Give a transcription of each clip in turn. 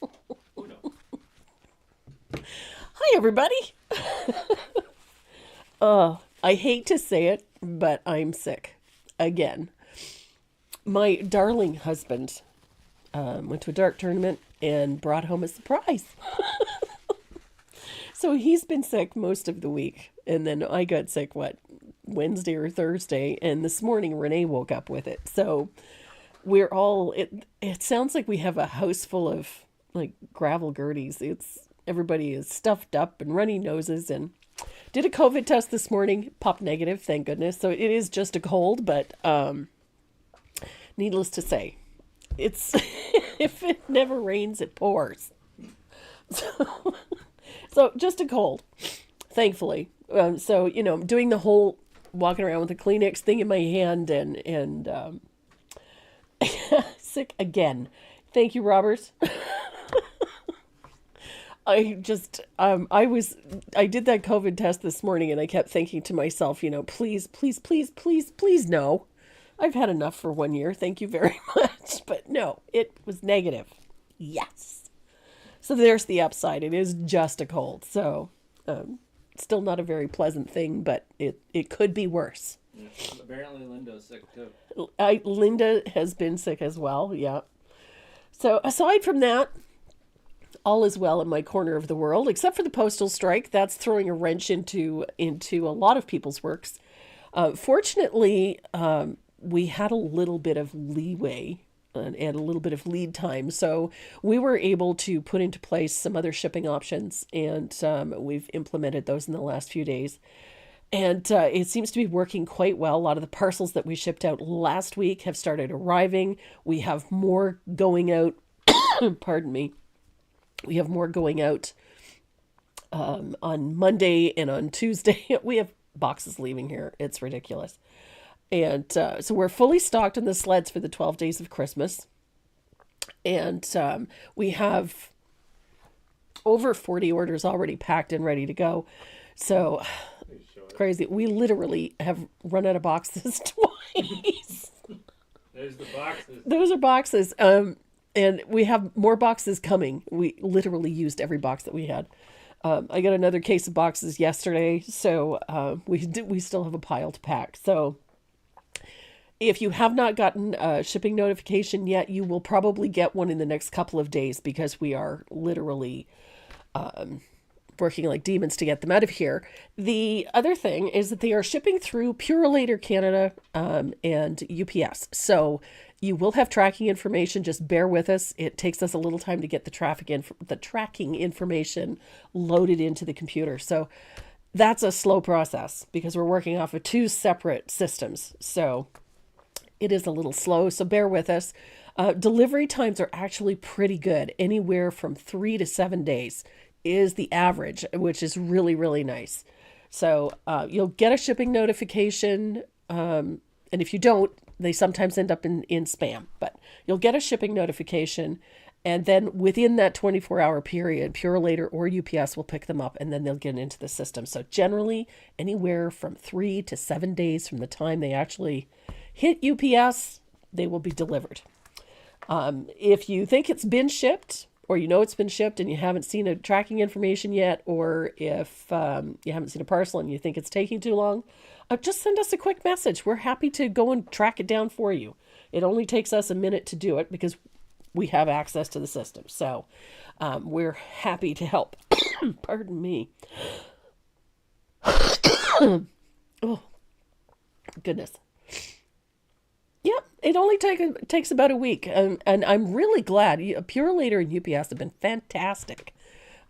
Who knows? Hi, everybody. I hate to say it, but I'm sick again. My darling husband went to a dart tournament and brought home a surprise. So he's been sick most of the week. And then I got sick, Wednesday or Thursday. And this morning, Renee woke up with it. So it sounds like we have a house full of like gravel gerties. Everybody is stuffed up and runny noses and did a COVID test this morning, popped negative, thank goodness. So it is just a cold, but needless to say, it's if it never rains, it pours. So, so just a cold, thankfully. So doing the whole walking around with a Kleenex thing in my hand and sick again. Thank you, Robert. I did that COVID test this morning and I kept thinking to myself, please, please, please, please, please, no. I've had enough for 1 year. Thank you very much. But no, it was negative. Yes. So there's the upside. It is just a cold. So, still not a very pleasant thing, but it could be worse. Yeah. Apparently, Linda's sick too. Linda has been sick as well. Yeah. So aside from that, all is well in my corner of the world, except for the postal strike. That's throwing a wrench into a lot of people's works. Fortunately, we had a little bit of leeway and a little bit of lead time, so we were able to put into place some other shipping options, and we've implemented those in the last few days. And it seems to be working quite well. A lot of the parcels that we shipped out last week have started arriving. We have more going out. Pardon me. We have more going out on Monday and on Tuesday. We have boxes leaving here. It's ridiculous. And so we're fully stocked on the sleds for the 12 days of Christmas. And we have over 40 orders already packed and ready to go. So it's crazy. We literally have run out of boxes twice. There's the boxes. Those are boxes. And we have more boxes coming. We literally used every box that we had. I got another case of boxes yesterday, so we still have a pile to pack. So if you have not gotten a shipping notification yet, you will probably get one in the next couple of days because we are literally working like demons to get them out of here. The other thing is that they are shipping through Purolator Canada and UPS. So you will have tracking information. Just bear with us. It takes us a little time to get the tracking information loaded into the computer. So that's a slow process because we're working off of two separate systems. So it is a little slow. So bear with us. Delivery times are actually pretty good. Anywhere from 3 to 7 days is the average, which is really, really nice. So you'll get a shipping notification. And if you don't, they sometimes end up in spam, but you'll get a shipping notification. And then within that 24-hour period, Purolator or UPS will pick them up and then they'll get into the system. So generally, anywhere from 3 to 7 days from the time they actually hit UPS, they will be delivered. If you think it's been shipped, or it's been shipped and you haven't seen a tracking information yet, or if you haven't seen a parcel and you think it's taking too long, just send us a quick message. We're happy to go and track it down for you. It only takes us a minute to do it because we have access to the system. So we're happy to help. Pardon me. Oh, goodness. Yep, it only takes about a week, and I'm really glad. Purolator and UPS have been fantastic,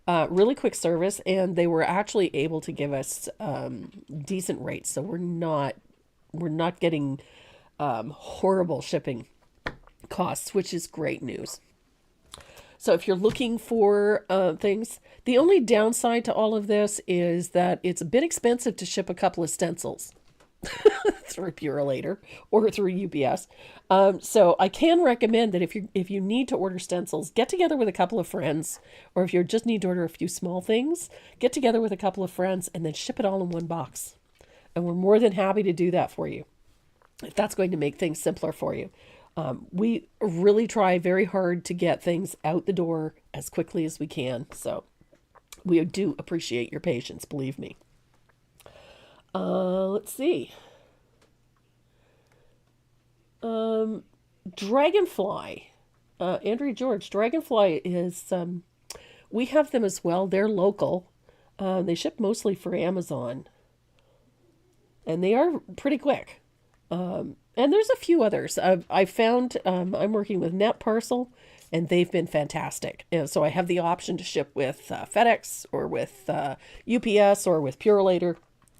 really quick service, and they were actually able to give us decent rates. So we're not getting horrible shipping costs, which is great news. So if you're looking for things, the only downside to all of this is that it's a bit expensive to ship a couple of stencils through Purolator or through UPS. So I can recommend that if you need to order stencils, get together with a couple of friends, or if you just need to order a few small things, get together with a couple of friends and then ship it all in one box. And we're more than happy to do that for you if that's going to make things simpler for you. We really try very hard to get things out the door as quickly as we can. So we do appreciate your patience, believe me. Let's see. Dragonfly. Andrea George, Dragonfly is, we have them as well. They're local. They ship mostly for Amazon. And they are pretty quick. And there's a few others. I found I'm working with Net Parcel, and they've been fantastic. And so I have the option to ship with FedEx or with UPS or with Purolator,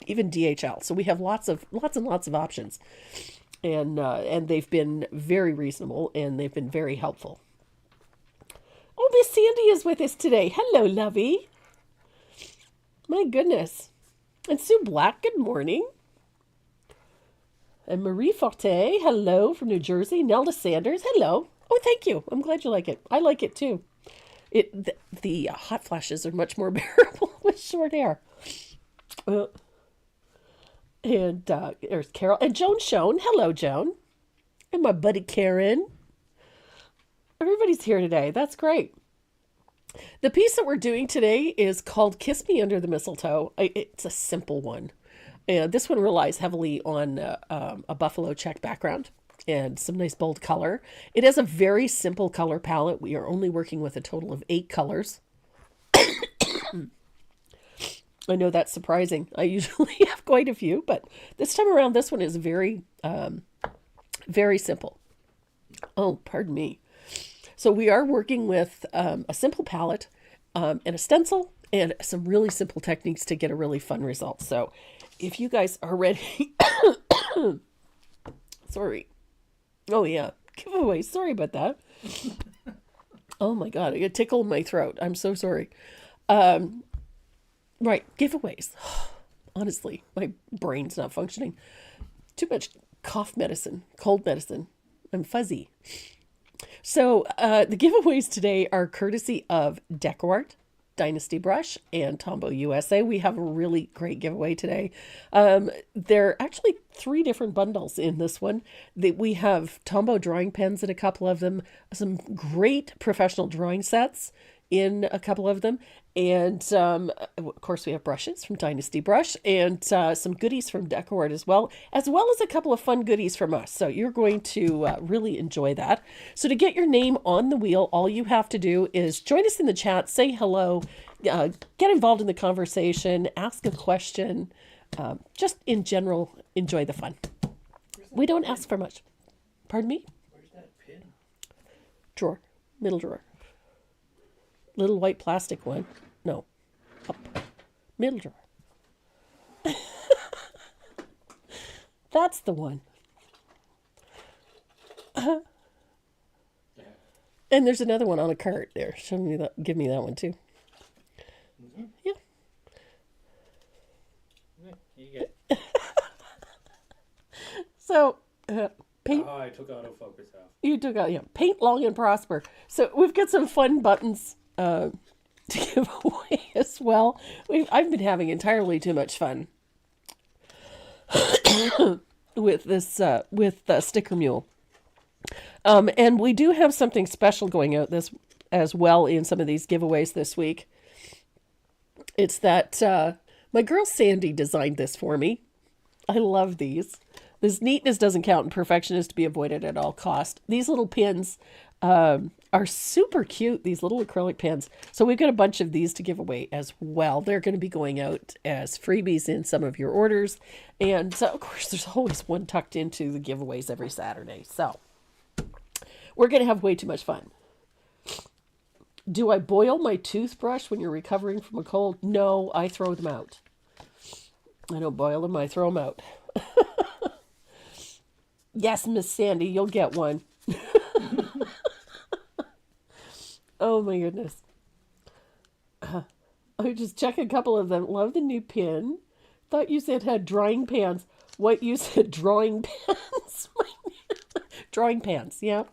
even DHL. So we have lots and lots of options, and they've been very reasonable and they've been very helpful. Oh, Miss Sandy is with us today. Hello, lovey. My goodness. And Sue Black, good morning. And Marie Forte, hello from New Jersey. Nelda Sanders, hello. Oh, thank you. I'm glad you like it. I like it too. The hot flashes are much more bearable with short hair. And there's Carol and Joan Schoen. Hello, Joan. And my buddy Karen. Everybody's here today. That's great. The piece that we're doing today is called Kiss Me Under the Mistletoe. It's a simple one. And this one relies heavily on a buffalo check background and some nice bold color. It has a very simple color palette. We are only working with a total of 8 colors. I know that's surprising. I usually have quite a few, but this time around, this one is very, very simple. Oh, pardon me. So we are working with a simple palette and a stencil and some really simple techniques to get a really fun result. So if you guys are ready, sorry. Oh yeah, giveaway. Sorry about that. Oh my God, I got a tickle in my throat. I'm so sorry. Right, giveaways. Honestly, my brain's not functioning. Too much cough medicine, cold medicine. I'm fuzzy. So the giveaways today are courtesy of DecoArt, Dynasty Brush, and Tombow USA. We have a really great giveaway today. There are actually 3 different bundles in this one. We have Tombow drawing pens in a couple of them, some great professional drawing sets in a couple of them, and of course we have brushes from Dynasty Brush and some goodies from DecoArt as well as a couple of fun goodies from us. So you're going to really enjoy that. So to get your name on the wheel, all you have to do is join us in the chat, say hello, get involved in the conversation, ask a question, just in general, enjoy the fun. We don't ask for much. Pardon me? Where's that pin? Drawer, middle drawer. Little white plastic one. No. Up. Middle drawer. That's the one. And there's another one on a cart there. Show me that. Give me that one too. Mm-hmm. Yeah. You get. So, paint. Oh, I took autofocus off. You took out, yeah. Paint long and prosper. So we've got some fun buttons to give away as well. I've been having entirely too much fun with this with Sticker Mule, and we do have something special going out this as well in some of these giveaways this week. It's that my girl Sandy designed this for me. I love these. This neatness doesn't count and perfection is to be avoided at all cost. These little pins are super cute, these little acrylic pins. So we've got a bunch of these to give away as well. They're going to be going out as freebies in some of your orders. And so, of course, there's always one tucked into the giveaways every Saturday. So we're going to have way too much fun. Do I boil my toothbrush when you're recovering from a cold? No, I throw them out. I don't boil them, I throw them out. Yes, Miss Sandy, you'll get one. Oh my goodness. I just check a couple of them. Love the new pin. Thought you said had drying pans. What, you said drawing pans? Drawing pans, yeah.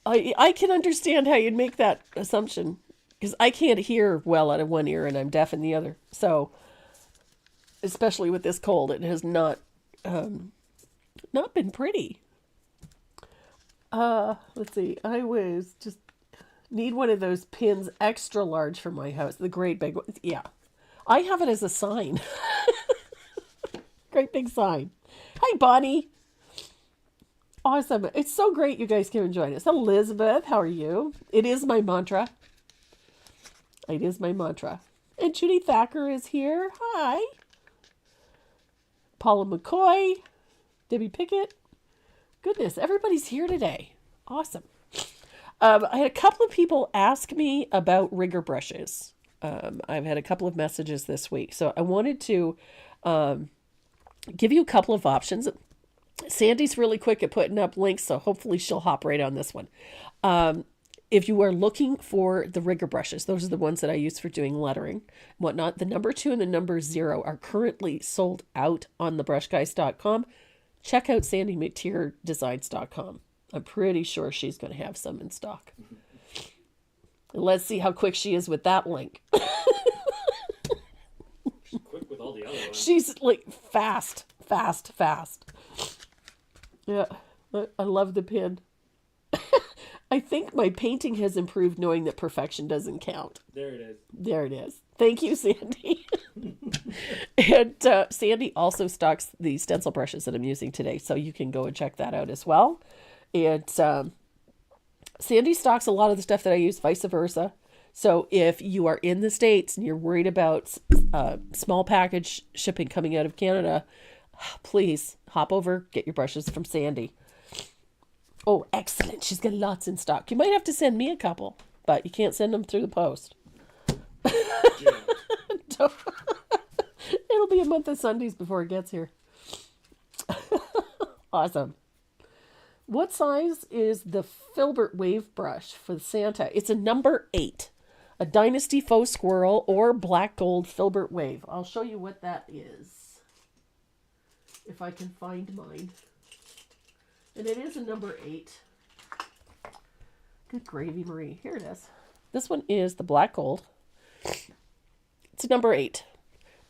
I can understand how you'd make that assumption because I can't hear well out of one ear and I'm deaf in the other. So, especially with this cold, it has not been pretty. Let's see. I was just need one of those pins extra large for my house. The great big one. Yeah. I have it as a sign. Great big sign. Hi, Bonnie. Awesome. It's so great you guys can join us. Elizabeth, how are you? It is my mantra. It is my mantra. And Judy Thacker is here. Hi. Paula McCoy. Debbie Pickett. Goodness, everybody's here today. Awesome. I had a couple of people ask me about rigger brushes. I've had a couple of messages this week. So I wanted to give you a couple of options. Sandy's really quick at putting up links, so hopefully she'll hop right on this one. If you are looking for the rigger brushes, those are the ones that I use for doing lettering and whatnot. The number 2 and the number 0 are currently sold out on thebrushguys.com. Check out sandymctierdesigns.com. I'm pretty sure she's going to have some in stock. And let's see how quick she is with that link. She's quick with all the other ones. She's like fast. Yeah, I love the pin. I think my painting has improved knowing that perfection doesn't count. There it is. There it is. Thank you, Sandy. And Sandy also stocks the stencil brushes that I'm using today, so you can go and check that out as well. And Sandy stocks a lot of the stuff that I use, vice versa. So if you are in the States and you're worried about small package shipping coming out of Canada, please hop over, get your brushes from Sandy. Oh, excellent. She's got lots in stock. You might have to send me a couple, but you can't send them through the post. It'll be a month of Sundays before it gets here. Awesome. What size is the Filbert Wave Brush for the Santa? It's a number 8. A Dynasty Faux Squirrel or Black Gold Filbert Wave. I'll show you what that is. If I can find mine. And it is a number 8. Good gravy, Marie. Here it is. This one is the Black Gold. It's a number 8.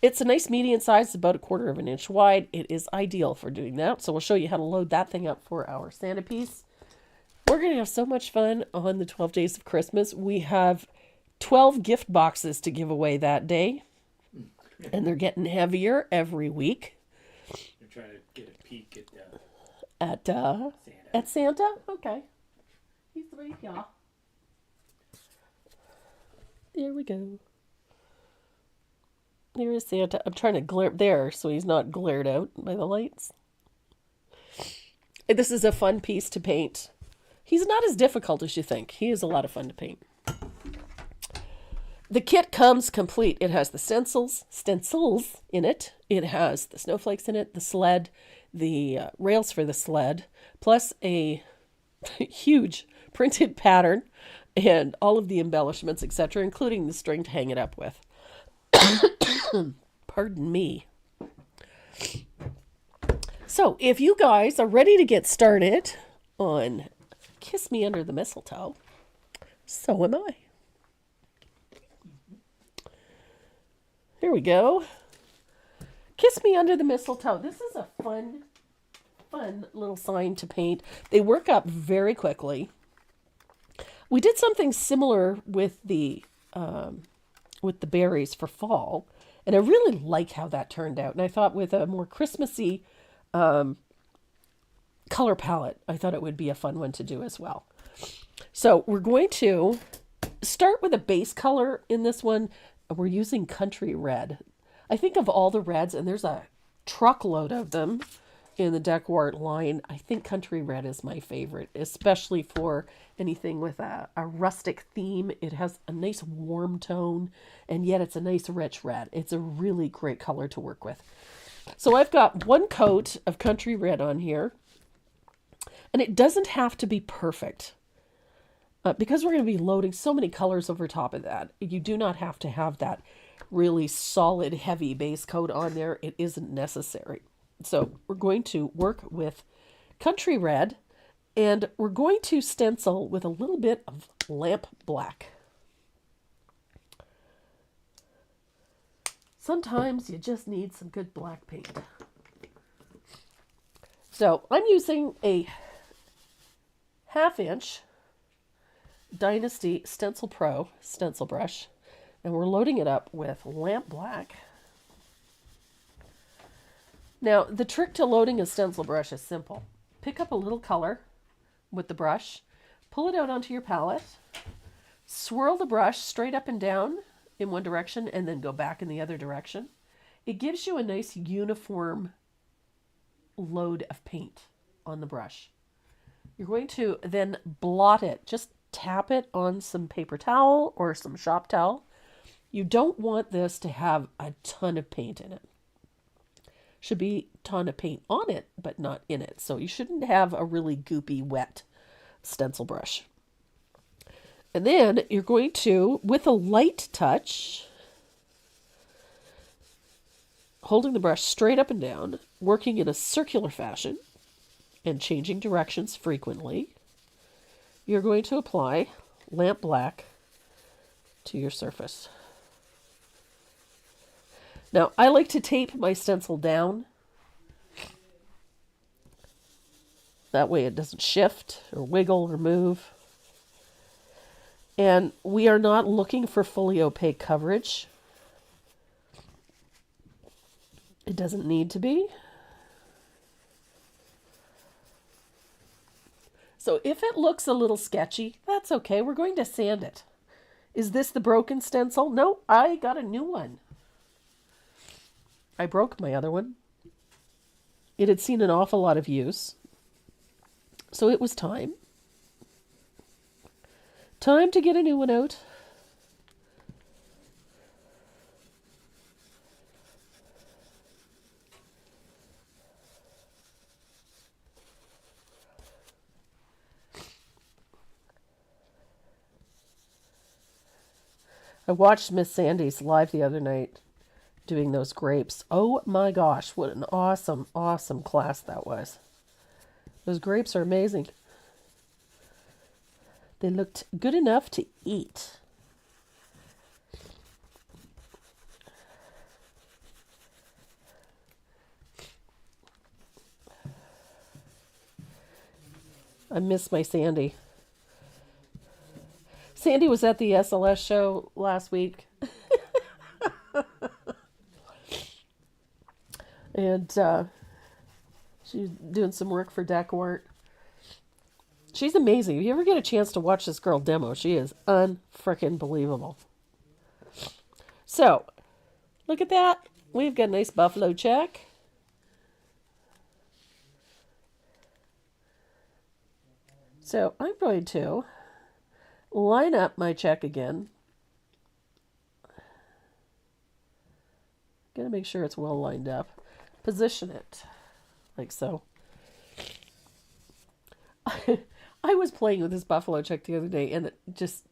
It's a nice medium size, about 1/4 of an inch wide. It is ideal for doing that. So we'll show you how to load that thing up for our Santa piece. We're going to have so much fun on the 12 days of Christmas. We have 12 gift boxes to give away that day. And they're getting heavier every week. You're trying to get a peek At Santa. At Santa? Okay. He's right here. There we go. There is Santa. I'm trying to glare there so he's not glared out by the lights. This is a fun piece to paint. He's not as difficult as you think. He is a lot of fun to paint. The kit comes complete. It has the stencils in it. It has the snowflakes in it, the sled, the rails for the sled, plus a huge printed pattern and all of the embellishments, etc., including the string to hang it up with. Pardon me. So, if you guys are ready to get started on Kiss Me Under the Mistletoe, so am I. Here we go. Kiss Me Under the Mistletoe. This is a fun little sign to paint. They work up very quickly. We did something similar with the berries for fall, and I really like how that turned out. And I thought with a more Christmassy color palette, I thought it would be a fun one to do as well. So we're going to start with a base color in this one. We're using Country Red. I think of all the reds, and there's a truckload of them in the Deckwart line. I think Country Red is my favorite, especially for anything with a rustic theme. It has a nice warm tone, and yet it's a nice rich red. It's a really great color to work with. So I've got one coat of Country Red on here, and it doesn't have to be perfect. Because we're going to be loading so many colors over top of that, you do not have to have that really solid, heavy base coat on there. It isn't necessary. So we're going to work with Country Red, and we're going to stencil with a little bit of lamp black. Sometimes you just need some good black paint. So I'm using a 1/2 inch Dynasty Stencil Pro stencil brush, and we're loading it up with lamp black. Now, the trick to loading a stencil brush is simple. Pick up a little color with the brush, pull it out onto your palette, swirl the brush straight up and down in one direction, and then go back in the other direction. It gives you a nice uniform load of paint on the brush. You're going to then blot it. Just tap it on some paper towel or some shop towel. You don't want this to have a ton of paint in it. Should be a ton of paint on it, but not in it. So you shouldn't have a really goopy, wet stencil brush. And then you're going to, with a light touch, holding the brush straight up and down, working in a circular fashion, and changing directions frequently, you're going to apply lamp black to your surface. Now, I like to tape my stencil down. That way it doesn't shift or wiggle or move. And we are not looking for fully opaque coverage. It doesn't need to be. So if it looks a little sketchy, that's okay. We're going to sand it. Is this the broken stencil? No, I got a new one. I broke my other one. It had seen an awful lot of use. So it was time. Time to get a new one out. I watched Miss Sandy's live the other night doing those grapes. Oh my gosh, what an awesome, awesome class that was. Those grapes are amazing. They looked good enough to eat. I miss my Sandy. Sandy was at the SLS show last week. And she's doing some work for Decor. She's amazing. If you ever get a chance to watch this girl demo, she is unfrickin' believable. So, look at that. We've got a nice buffalo check. So, I'm going to line up my check again. Gotta make sure it's well lined up. Position it like so. I was playing with this buffalo check the other day, and it just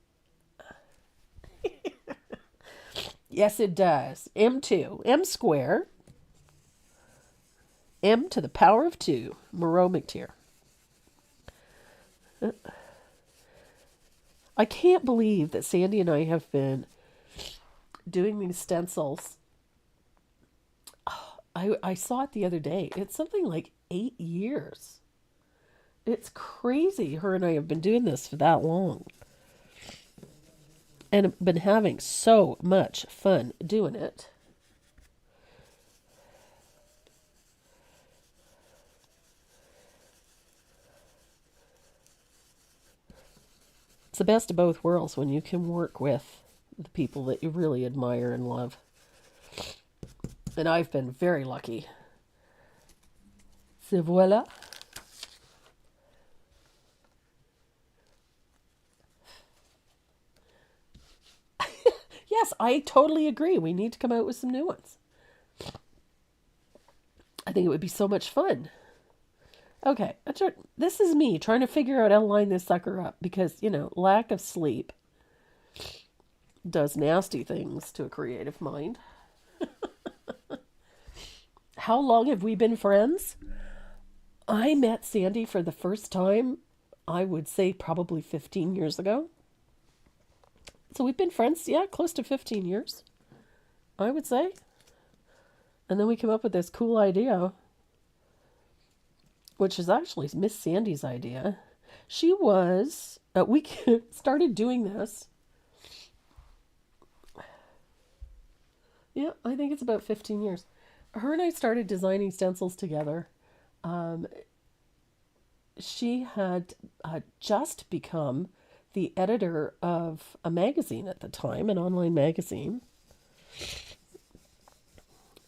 yes, it does. M2, M square, M to the power of 2. Moreau McTier. I can't believe that Sandy and I have been doing these stencils. I saw it the other day. It's something like 8 years. It's crazy. Her and I have been doing this for that long. And have been having so much fun doing it. It's the best of both worlds when you can work with the people that you really admire and love. And I've been very lucky. So voila. Yes, I totally agree. We need to come out with some new ones. I think it would be so much fun. Okay, this is me trying to figure out how to line this sucker up because, lack of sleep does nasty things to a creative mind. How long have we been friends? I met Sandy for the first time, I would say probably 15 years ago. So we've been friends, close to 15 years, I would say. And then we came up with this cool idea, which is actually Miss Sandy's idea. She was, we started doing this. Yeah, I think it's about 15 years. Her and I started designing stencils together. Um, she had just become the editor of a magazine at the time, an online magazine,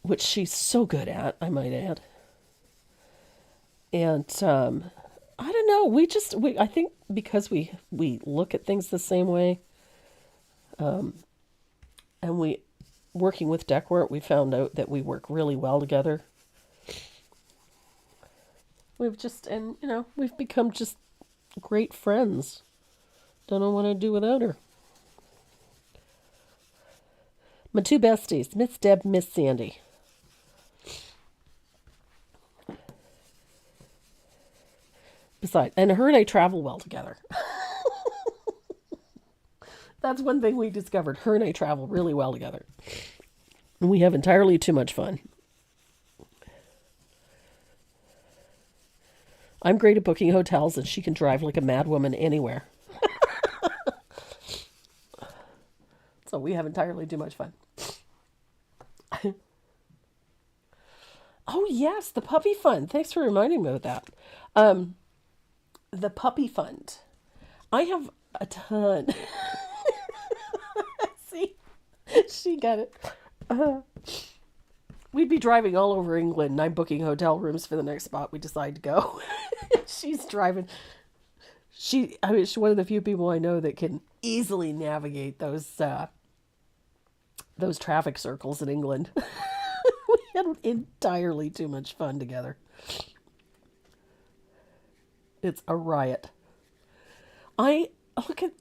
which she's so good at, I might add. And I don't know, I think because we look at things the same way, and we working with decor, we found out that we work really well together. We've become just great friends. Don't know what I'd do without her. My two besties, Miss Deb, Miss Sandy. Besides, and her and I travel well together. That's one thing we discovered. Her and I travel really well together. And we have entirely too much fun. I'm great at booking hotels, and she can drive like a madwoman anywhere. So we have entirely too much fun. Oh, yes, the puppy fund. Thanks for reminding me of that. Um, the puppy fund. I have a ton. See, she got it. Uh, we'd be driving all over England, and I'm booking hotel rooms for the next spot we decide to go. She's driving. She's one of the few people I know that can easily navigate those traffic circles in England. We had entirely too much fun together. It's a riot. I look at.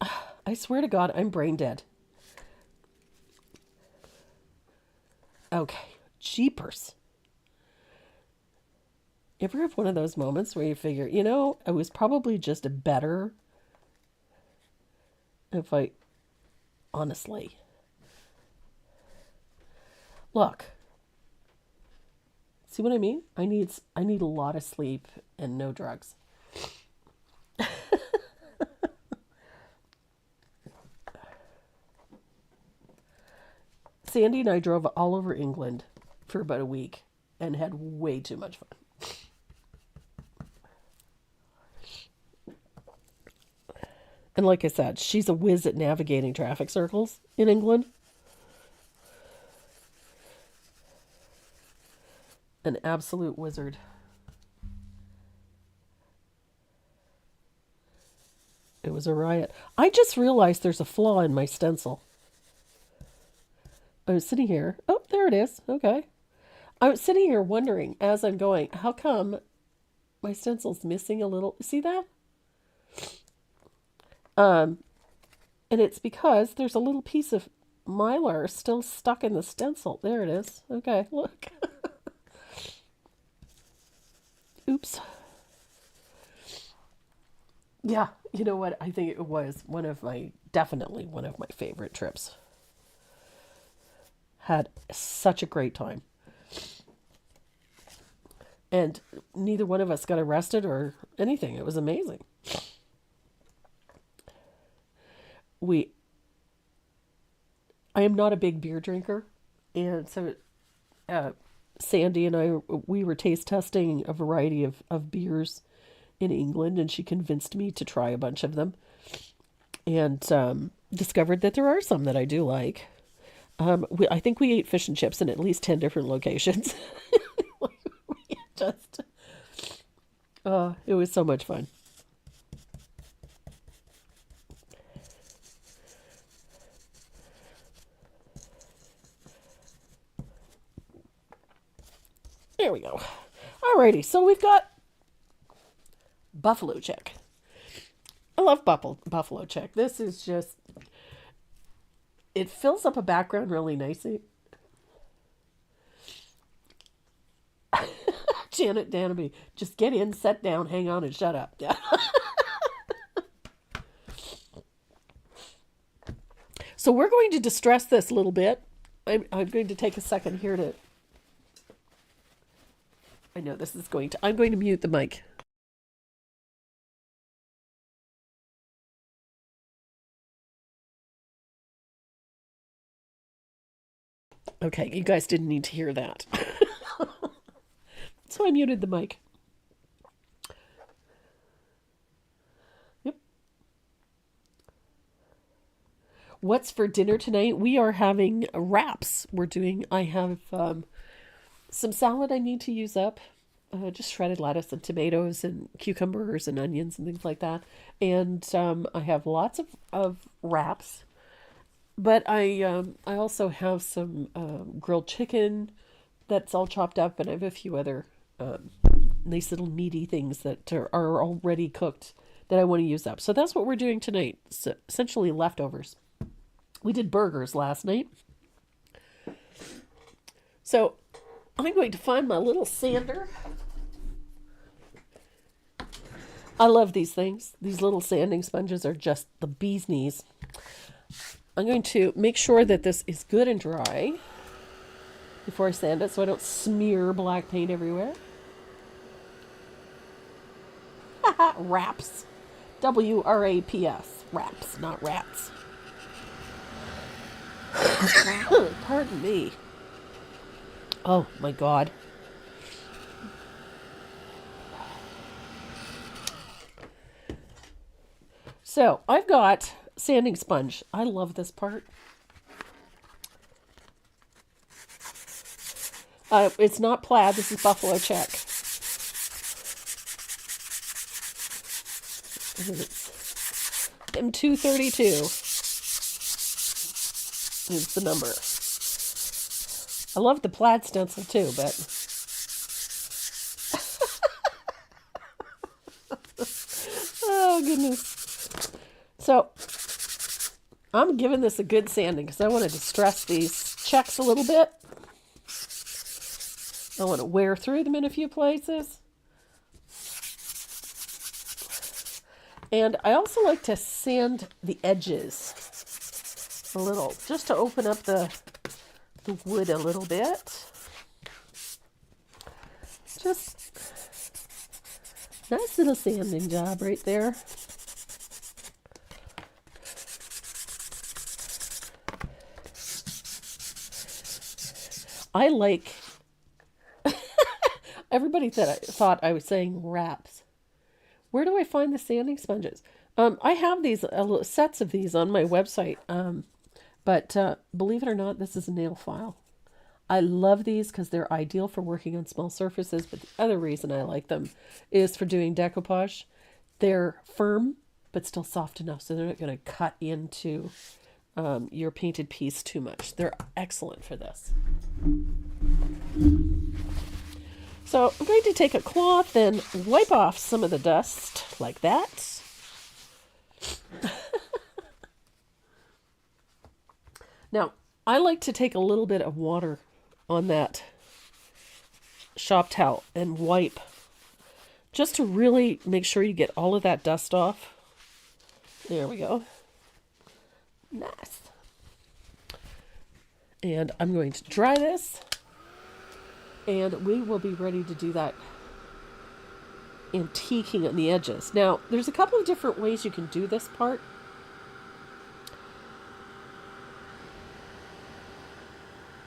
I swear to God, I'm brain dead. Okay, jeepers. You ever have one of those moments where you figure, it was probably just better if I honestly look. See what I mean? I need a lot of sleep and no drugs. Sandy and I drove all over England for about a week and had way too much fun. And like I said, she's a whiz at navigating traffic circles in England. An absolute wizard. It was a riot. I just realized there's a flaw in my stencil. I was sitting here. Oh, there it is. Okay. I was sitting here wondering as I'm going, how come my stencil's missing a little? See that? Um, and it's because there's a little piece of mylar still stuck in the stencil. There it is. Okay, look. Oops. Yeah, you know what? I think it was definitely one of my favorite trips. Had such a great time. And neither one of us got arrested or anything. It was amazing. We I am not a big beer drinker, and so uh, Sandy and I we were taste testing a variety of beers in England, and she convinced me to try a bunch of them, and discovered that there are some that I do like. I think we ate fish and chips in at least 10 different locations. We just, it was so much fun. There we go. Alrighty, so we've got buffalo check. I love buffalo check. This is just, it fills up a background really nicely. Janet Danaby, just get in, sit down, hang on, and shut up. Yeah. So we're going to distress this a little bit. I'm going to take a second here to. I know this is going to. I'm going to mute the mic. Okay, you guys didn't need to hear that. So I muted the mic. Yep. What's for dinner tonight? We are having wraps. I have some salad I need to use up. Just shredded lettuce and tomatoes and cucumbers and onions and things like that. And I have lots of wraps. But I also have some grilled chicken that's all chopped up, and I have a few other nice little meaty things that are already cooked that I want to use up. So that's what we're doing tonight. So essentially leftovers. We did burgers last night. So I'm going to find my little sander. I love these things. These little sanding sponges are just the bee's knees. I'm going to make sure that this is good and dry before I sand it so I don't smear black paint everywhere. Wraps. W-R-A-P-S. Wraps, not rats. Pardon me. Oh my God. So I've got sanding sponge. I love this part. It's not plaid. This is buffalo check. It's M232 is the number. I love the plaid stencil too, but oh goodness. So I'm giving this a good sanding because I want to distress these checks a little bit. I want to wear through them in a few places. And I also like to sand the edges a little, just to open up the wood a little bit. Just nice little sanding job right there. I like everybody thought I was saying wraps. Where do I find the sanding sponges? I have these sets of these on my website, but believe it or not, this is a nail file. I love these because they're ideal for working on small surfaces, but the other reason I like them is for doing decoupage. They're firm, but still soft enough so they're not going to cut into your painted piece too much. They're excellent for this. So I'm going to take a cloth and wipe off some of the dust like that. Now, I like to take a little bit of water on that shop towel and wipe just to really make sure you get all of that dust off. There we go. Nice. And I'm going to dry this. And we will be ready to do that antiquing on the edges. Now, there's a couple of different ways you can do this part.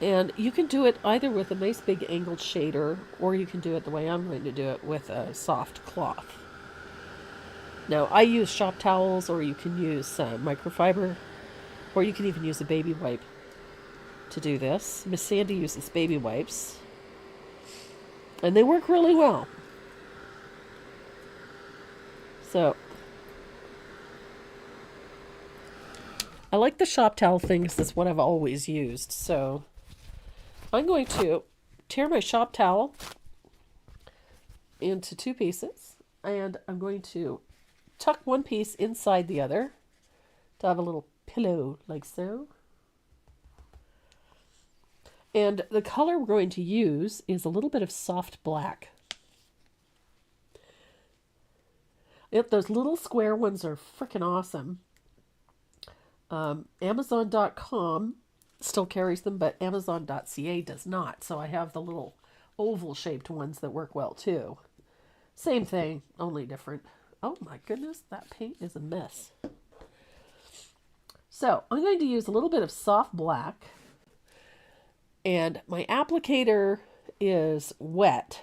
And you can do it either with a nice big angled shader, or you can do it the way I'm going to do it with a soft cloth. Now, I use shop towels, or you can use microfiber, or you can even use a baby wipe to do this. Miss Sandy uses baby wipes. And they work really well. So, I like the shop towel thing because that's what I've always used. So, I'm going to tear my shop towel into two pieces. And I'm going to tuck one piece inside the other to have a little pillow like so. And the color we're going to use is a little bit of soft black. Those little square ones are freaking awesome. Amazon.com still carries them, but Amazon.ca does not. So I have the little oval-shaped ones that work well too. Same thing, only different. Oh my goodness, that paint is a mess. So I'm going to use a little bit of soft black. And my applicator is wet.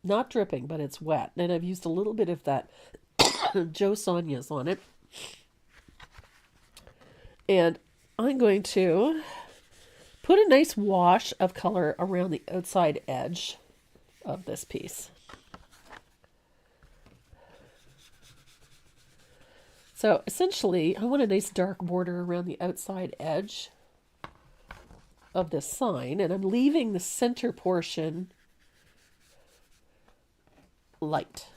Not dripping, but it's wet. And I've used a little bit of that Joe Sonia's on it. And I'm going to put a nice wash of color around the outside edge of this piece. So essentially, I want a nice dark border around the outside edge of this sign, and I'm leaving the center portion light.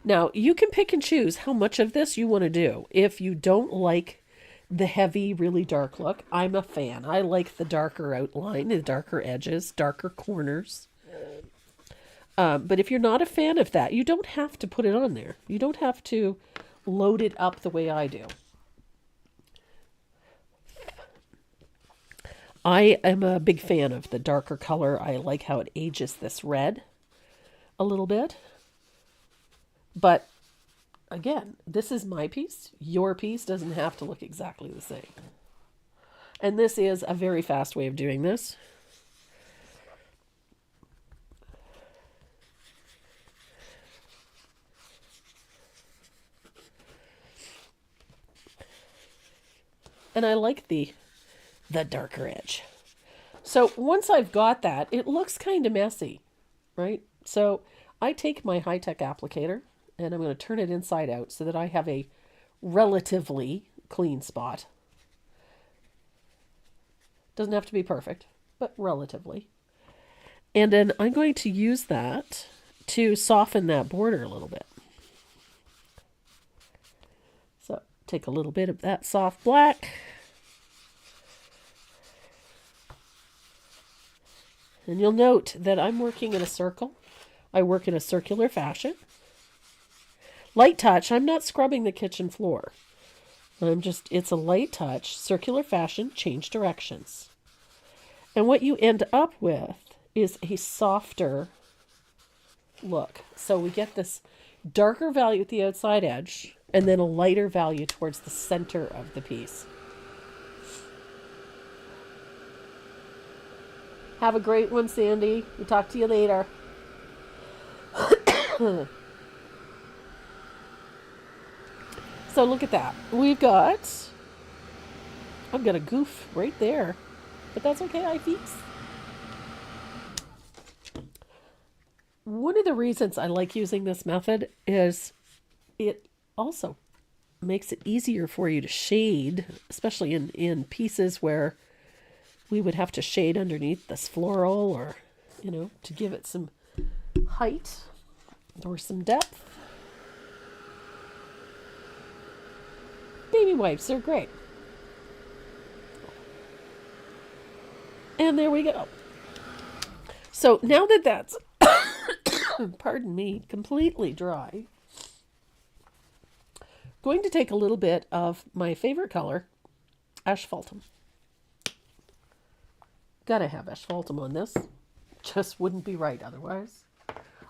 Now, you can pick and choose how much of this you want to do. If you don't like the heavy, really dark look, I'm a fan. I like the darker outline, the darker edges, darker corners. But if you're not a fan of that, you don't have to put it on there. You don't have to load it up the way I do. I am a big fan of the darker color. I like how it ages this red a little bit. But again, this is my piece. Your piece doesn't have to look exactly the same. And this is a very fast way of doing this. And I like the darker edge. So once I've got that, it looks kind of messy, right? So I take my high-tech applicator and I'm going to turn it inside out so that I have a relatively clean spot. Doesn't have to be perfect, but relatively. And then I'm going to use that to soften that border a little bit. So take a little bit of that soft black. And you'll note that I'm working in a circle. I work in a circular fashion. Light touch, I'm not scrubbing the kitchen floor. It's a light touch, circular fashion, change directions. And what you end up with is a softer look. So we get this darker value at the outside edge, and then a lighter value towards the center of the piece. Have a great one, Sandy. We'll talk to you later. So look at that. I've got a goof right there, but that's okay, I fix. One of the reasons I like using this method is it also makes it easier for you to shade, especially in pieces where we would have to shade underneath this floral, or, to give it some height or some depth. Baby wipes are great. And there we go. So now that that's, pardon me, completely dry, going to take a little bit of my favorite color, asphaltum. Gotta have asphaltum on this. Just wouldn't be right otherwise.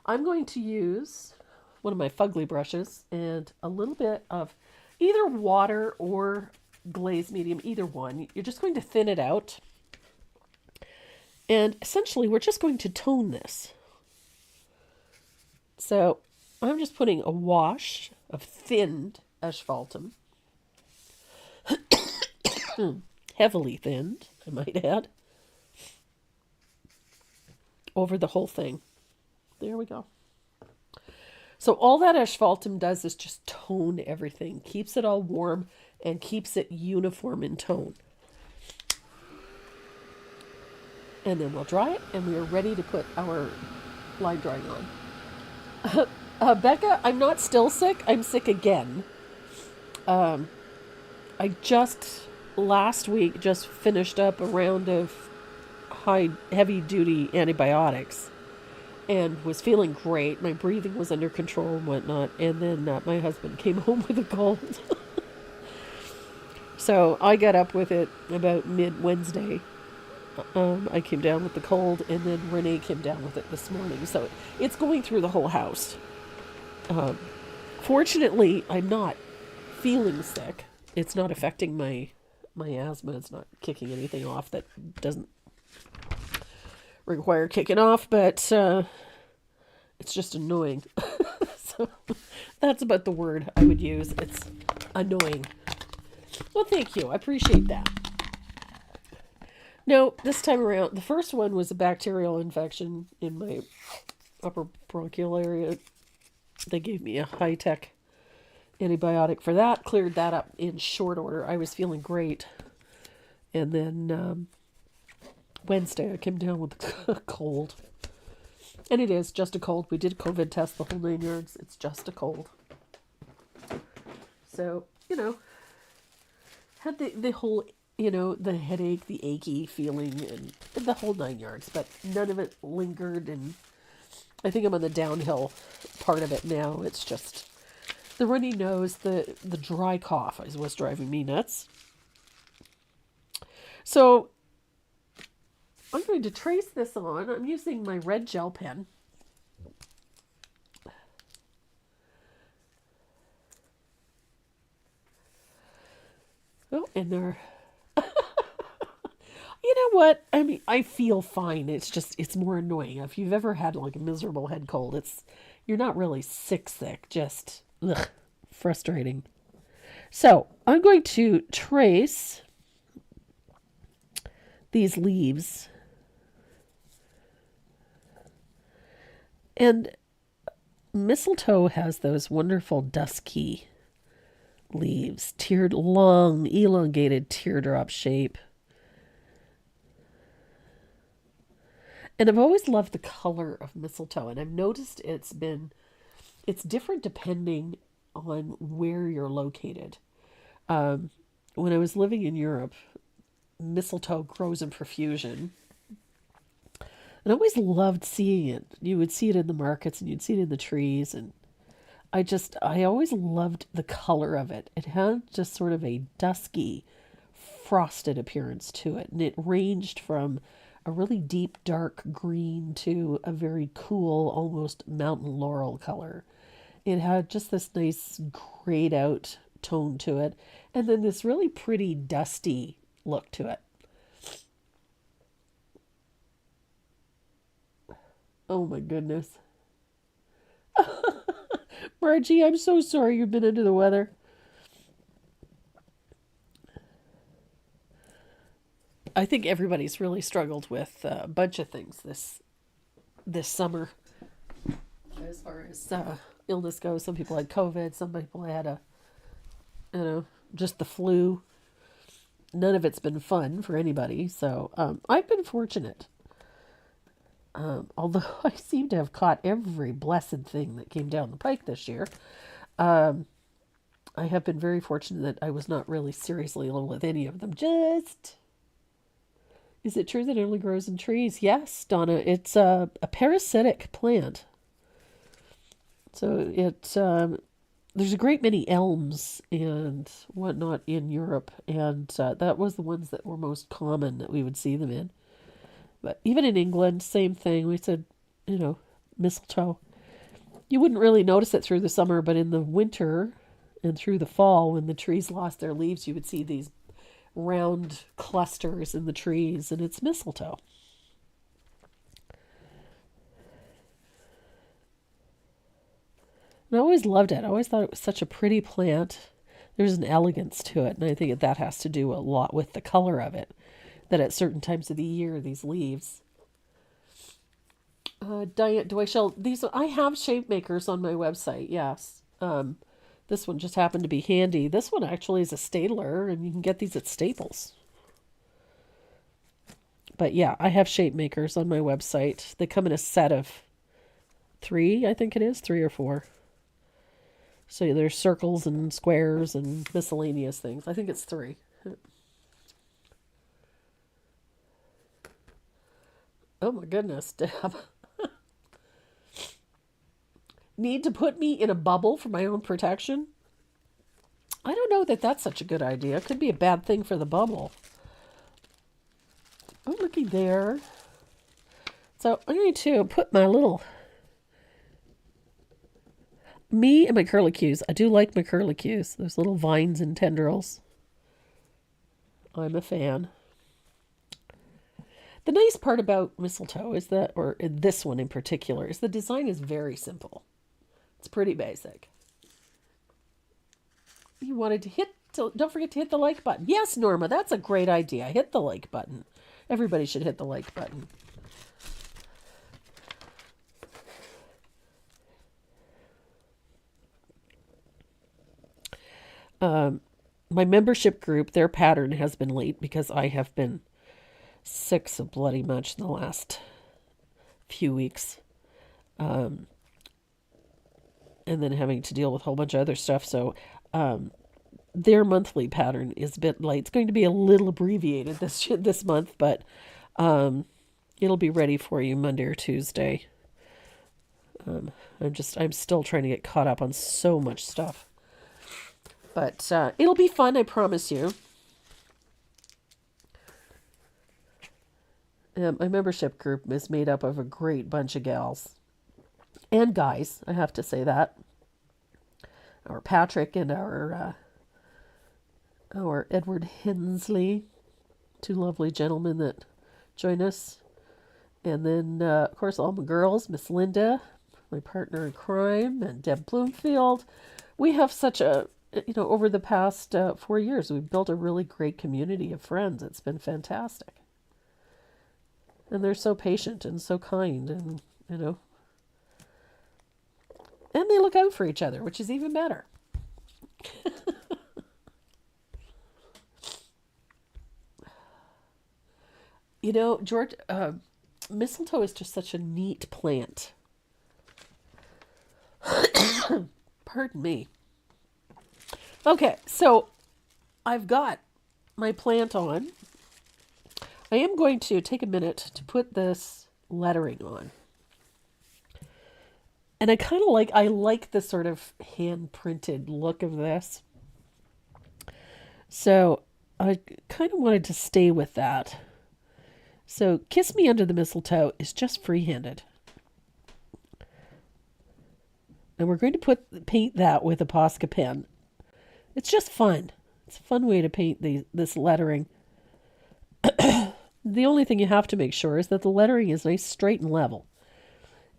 I'm going to use one of my fugly brushes and a little bit of either water or glaze medium, either one. You're just going to thin it out. And essentially, we're just going to tone this. So I'm just putting a wash of thinned asphaltum. Heavily thinned, I might add. Over the whole thing. There we go. So all that asphaltum does is just tone everything. Keeps it all warm and keeps it uniform in tone. And then we'll dry it, and we are ready to put our line drawing on. Becca, I'm not still sick. I'm sick again. I just last week just finished up a round of heavy duty antibiotics and was feeling great. My breathing was under control and whatnot. And then my husband came home with a cold. So I got up with it about mid-Wednesday. I came down with the cold, and then Renee came down with it this morning. So it's going through the whole house. Fortunately, I'm not feeling sick. It's not affecting my asthma. It's not kicking anything off that doesn't require kicking off, but it's just annoying. So that's about the word I would use. It's annoying. Well, thank you. I appreciate that. No, this time around, the first one was a bacterial infection in my upper bronchial area. They gave me a high-tech antibiotic for that, cleared that up in short order. I was feeling great. And then Wednesday, I came down with a cold. And it is just a cold. We did a COVID test, the whole 9 yards. It's just a cold. So, had the whole, the headache, the achy feeling, and the whole 9 yards. But none of it lingered, and I think I'm on the downhill part of it now. It's just the runny nose, the dry cough is what's driving me nuts. So I'm going to trace this on. I'm using my red gel pen. Oh, and there. You know what? I mean, I feel fine. It's more annoying. If you've ever had like a miserable head cold, you're not really sick, just frustrating. So I'm going to trace these leaves. And mistletoe has those wonderful dusky leaves, long, elongated teardrop shape. And I've always loved the color of mistletoe, and I've noticed it's different depending on where you're located. When I was living in Europe, mistletoe grows in profusion. And I always loved seeing it. You would see it in the markets and you'd see it in the trees. And I always loved the color of it. It had just sort of a dusky, frosted appearance to it. And it ranged from a really deep, dark green to a very cool, almost mountain laurel color. It had just this nice grayed out tone to it. And then this really pretty, dusty look to it. Oh my goodness. Margie, I'm so sorry you've been under the weather. I think everybody's really struggled with a bunch of things this summer. As far as illness goes, some people had COVID, some people had just the flu. None of it's been fun for anybody, so I've been fortunate. Although I seem to have caught every blessed thing that came down the pike this year, I have been very fortunate that I was not really seriously ill with any of them. Is it true that it only grows in trees? Yes, Donna. It's a parasitic plant. So there's a great many elms and whatnot in Europe, and that was the ones that were most common that we would see them in. But even in England, same thing. We said, mistletoe. You wouldn't really notice it through the summer, but in the winter and through the fall, when the trees lost their leaves, you would see these round clusters in the trees, and it's mistletoe. And I always loved it. I always thought it was such a pretty plant. There's an elegance to it, and I think that has to do a lot with the color of it. That at certain times of the year, these leaves. Diane, I have shape makers on my website, yes. This one just happened to be handy. This one actually is a Staedtler, and you can get these at Staples. But yeah, I have shape makers on my website. They come in a set of 3, I think it is, 3 or 4. So there's circles and squares and miscellaneous things. I think it's 3. Oh my goodness, Deb. Need to put me in a bubble for my own protection? I don't know that that's such a good idea. It could be a bad thing for the bubble. Oh, looky there. So I'm going to put my me and my curlicues. I do like my curlicues. Those little vines and tendrils. I'm a fan. The nice part about mistletoe is that, or this one in particular, is the design is very simple. It's pretty basic. You wanted to hit, don't forget to hit the like button. Yes, Norma, that's a great idea. Hit the like button. Everybody should hit the like button. My membership group, their pattern has been late because I have been sick so bloody much in the last few weeks. And then having to deal with a whole bunch of other stuff. So their monthly pattern is a bit late. It's going to be a little abbreviated this month, but it'll be ready for you Monday or Tuesday. I'm still trying to get caught up on so much stuff. But it'll be fun, I promise you. My membership group is made up of a great bunch of gals. And guys, I have to say that. Our Patrick and our Edward Hensley, two lovely gentlemen that join us. And then, of course, all my girls, Miss Linda, my partner in crime, and Deb Bloomfield. We have such a, over the past 4 years, we've built a really great community of friends. It's been fantastic. And they're so patient and so kind and, and they look out for each other, which is even better. George, mistletoe is just such a neat plant. Pardon me. Okay, so I've got my plant on. I am going to take a minute to put this lettering on. And I like the sort of hand-printed look of this. So I kind of wanted to stay with that. So Kiss Me Under the Mistletoe is just free-handed. And we're going to paint that with a Posca pen. It's just fun. It's a fun way to paint this lettering. The only thing you have to make sure is that the lettering is nice, straight, and level.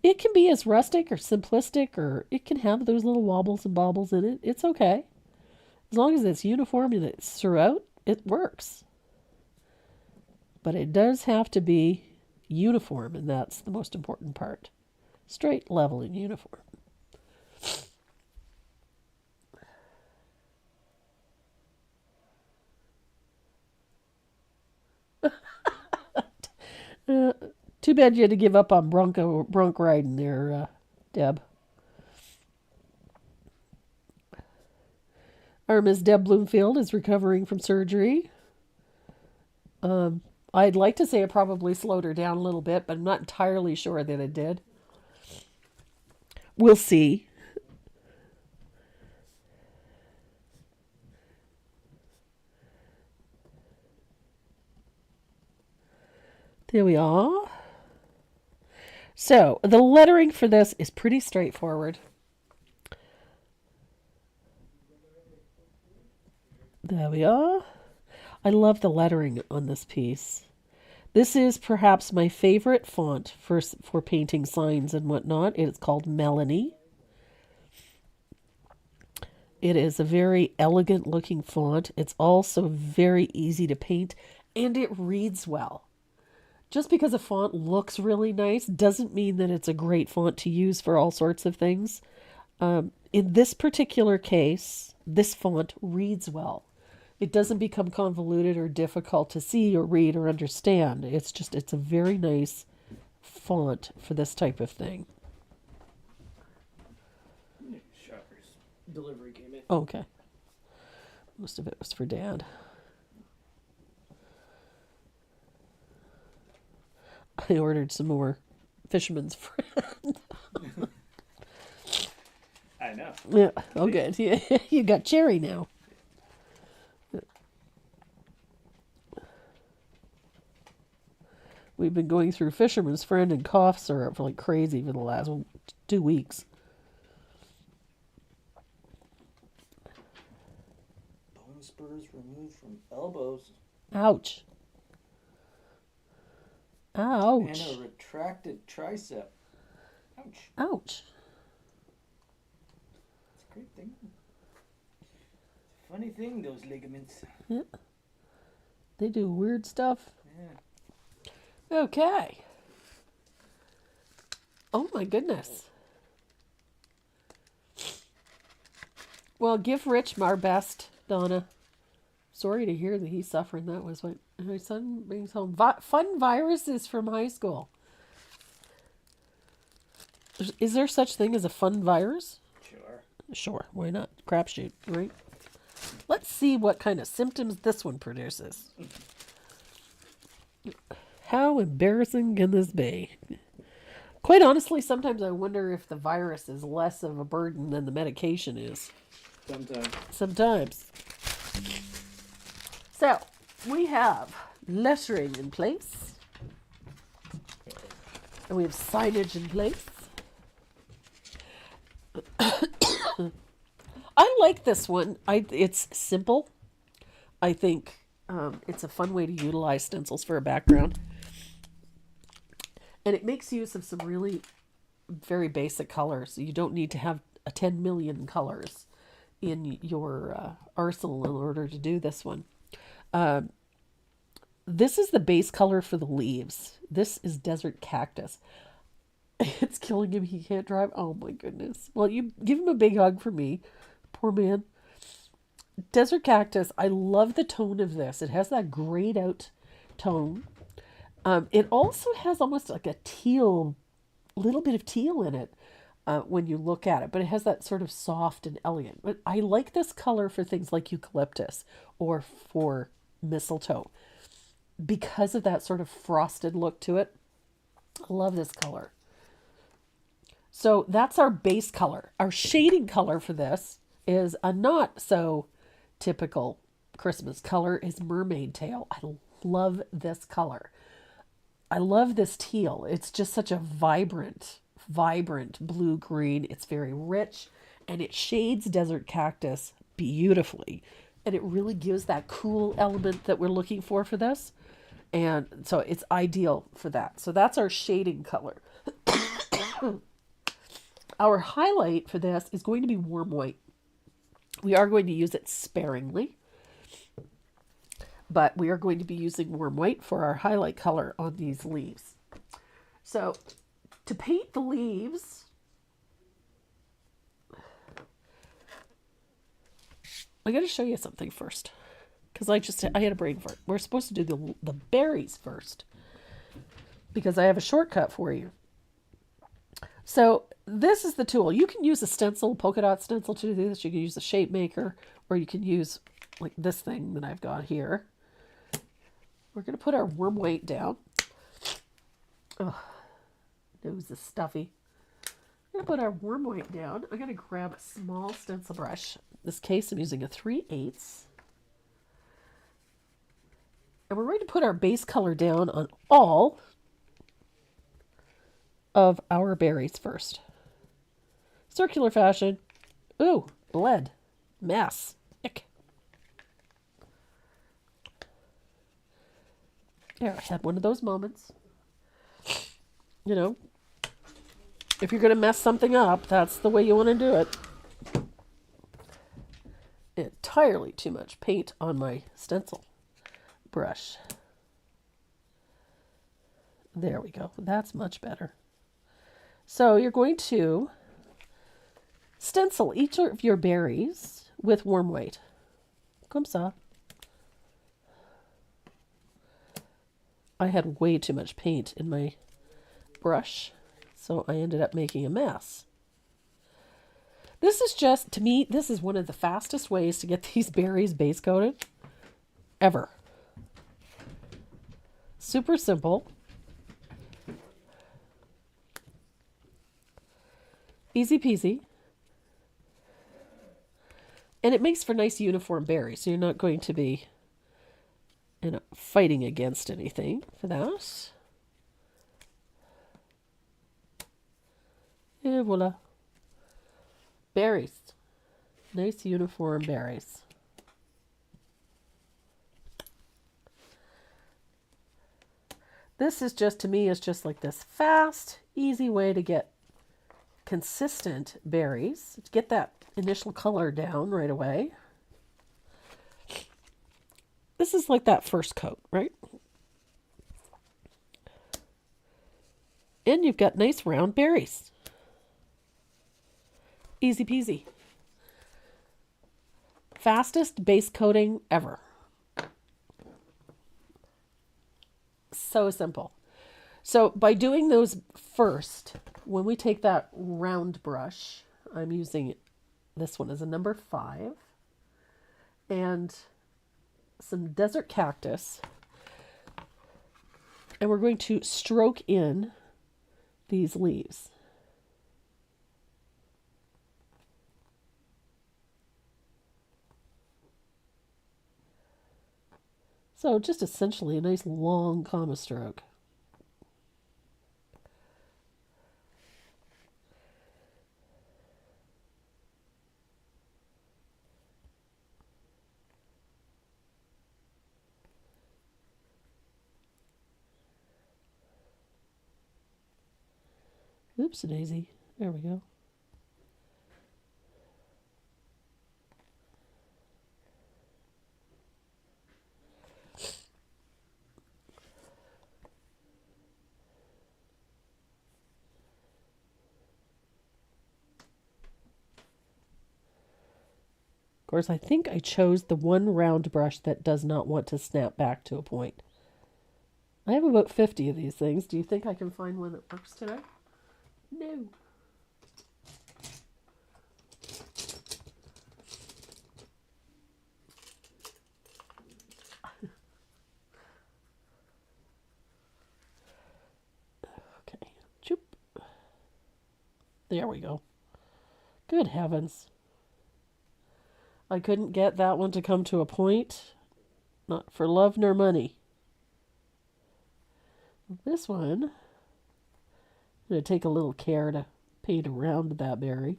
It can be as rustic or simplistic, or it can have those little wobbles and bobbles in it. It's okay. As long as it's uniform and it's throughout, it works. But it does have to be uniform, and that's the most important part. Straight, level, and uniform. Too bad you had to give up on bronc riding there, Deb. Our Miss Deb Bloomfield is recovering from surgery. I'd like to say it probably slowed her down a little bit, but I'm not entirely sure that it did. We'll see. There we are. So, the lettering for this is pretty straightforward. There we are. I love the lettering on this piece. This is perhaps my favorite font for painting signs and whatnot. It's called Melanie. It is a very elegant looking font. It's also very easy to paint, and it reads well. Just because a font looks really nice doesn't mean that it's a great font to use for all sorts of things. In this particular case, this font reads well. It doesn't become convoluted or difficult to see or read or understand. It's a very nice font for this type of thing. Shopper's delivery came in. Okay. Most of it was for Dad. I ordered some more Fisherman's Friend. I know. Yeah. Oh, good. You got cherry now. We've been going through Fisherman's Friend and cough syrup for like crazy for the last 2 weeks. Bone spurs removed from elbows. Ouch. And Ouch. a retracted tricep. Ouch. Ouch. It's a great thing. It's a funny thing, those ligaments. Yeah. They do weird stuff. Yeah. Okay. Oh my goodness. Well, give Rich our best, Donna. Sorry to hear that he's suffering. That was what my son brings home. Fun viruses from high school. Is there such thing as a fun virus? Sure. Sure, why not? Crapshoot, right? Let's see what kind of symptoms this one produces. How embarrassing can this be? Quite honestly, sometimes I wonder if the virus is less of a burden than the medication is. Sometimes. So, we have lettering in place. And we have signage in place. I like this one. It's simple. I think it's a fun way to utilize stencils for a background. And it makes use of some really very basic colors. You don't need to have 10 million colors in your arsenal in order to do this one. This is the base color for the leaves. This is desert cactus. It's killing him. He can't drive. Oh my goodness. Well, you give him a big hug for me. Poor man. Desert cactus. I love the tone of this. It has that grayed out tone. It also has almost like a teal, little bit of teal in it when you look at it, but it has that sort of soft and elegant. But I like this color for things like eucalyptus or for mistletoe because of that sort of frosted look to it. I love this color. So that's our base color. Our shading color for this is a not so typical Christmas color is mermaid tail. I love this color. I love this teal. It's just such a vibrant blue-green. It's very rich and it shades desert cactus beautifully. And it really gives that cool element that we're looking for this. And so it's ideal for that. So that's our shading color. Our highlight for this is going to be warm white. We are going to use it sparingly, but we are going to be using warm white for our highlight color on these leaves. So to paint the leaves, I got to show you something first because I had a brain fart. We're supposed to do the berries first because I have a shortcut for you. So this is the tool. You can use a stencil, polka dot stencil to do this. You can use a shape maker, or you can use like this thing that I've got here. We're going to put our warm white down. Oh, nose is stuffy. I'm going to put our warm white down. I'm going to grab a small stencil brush. In this case, I'm using a 3/8. And we're going to put our base color down on all of our berries first. Circular fashion. Ooh, bled. Mess. Ick. There, I had one of those moments. You know, if you're going to mess something up, that's the way you want to do it. Entirely too much paint on my stencil brush. There we go. That's much better. So you're going to stencil each of your berries with warm white. Comme ça. I had way too much paint in my brush, so I ended up making a mess. This is just, to me, this is one of the fastest ways to get these berries base coated ever. Super simple. Easy peasy. And it makes for nice uniform berries, so you're not going to be fighting against anything for that. Et voila. Berries. Nice uniform berries. This is just, to me, is just like this fast, easy way to get consistent berries, to get that initial color down right away. This is like that first coat, right? And you've got nice round berries. Easy peasy. Fastest base coating ever. So simple. So by doing those first, when we take that round brush, I'm using this one as a number 5, and some desert cactus, and we're going to stroke in these leaves. So just essentially a nice long comma stroke. Oops, a daisy. There we go. Of course, I think I chose the one round brush that does not want to snap back to a point. I have about 50 of these things. Do you think I can find one that works today? No. Okay. Choop. There we go. Good heavens. I couldn't get that one to come to a point. Not for love nor money. This one, I'm going to take a little care to paint around that berry.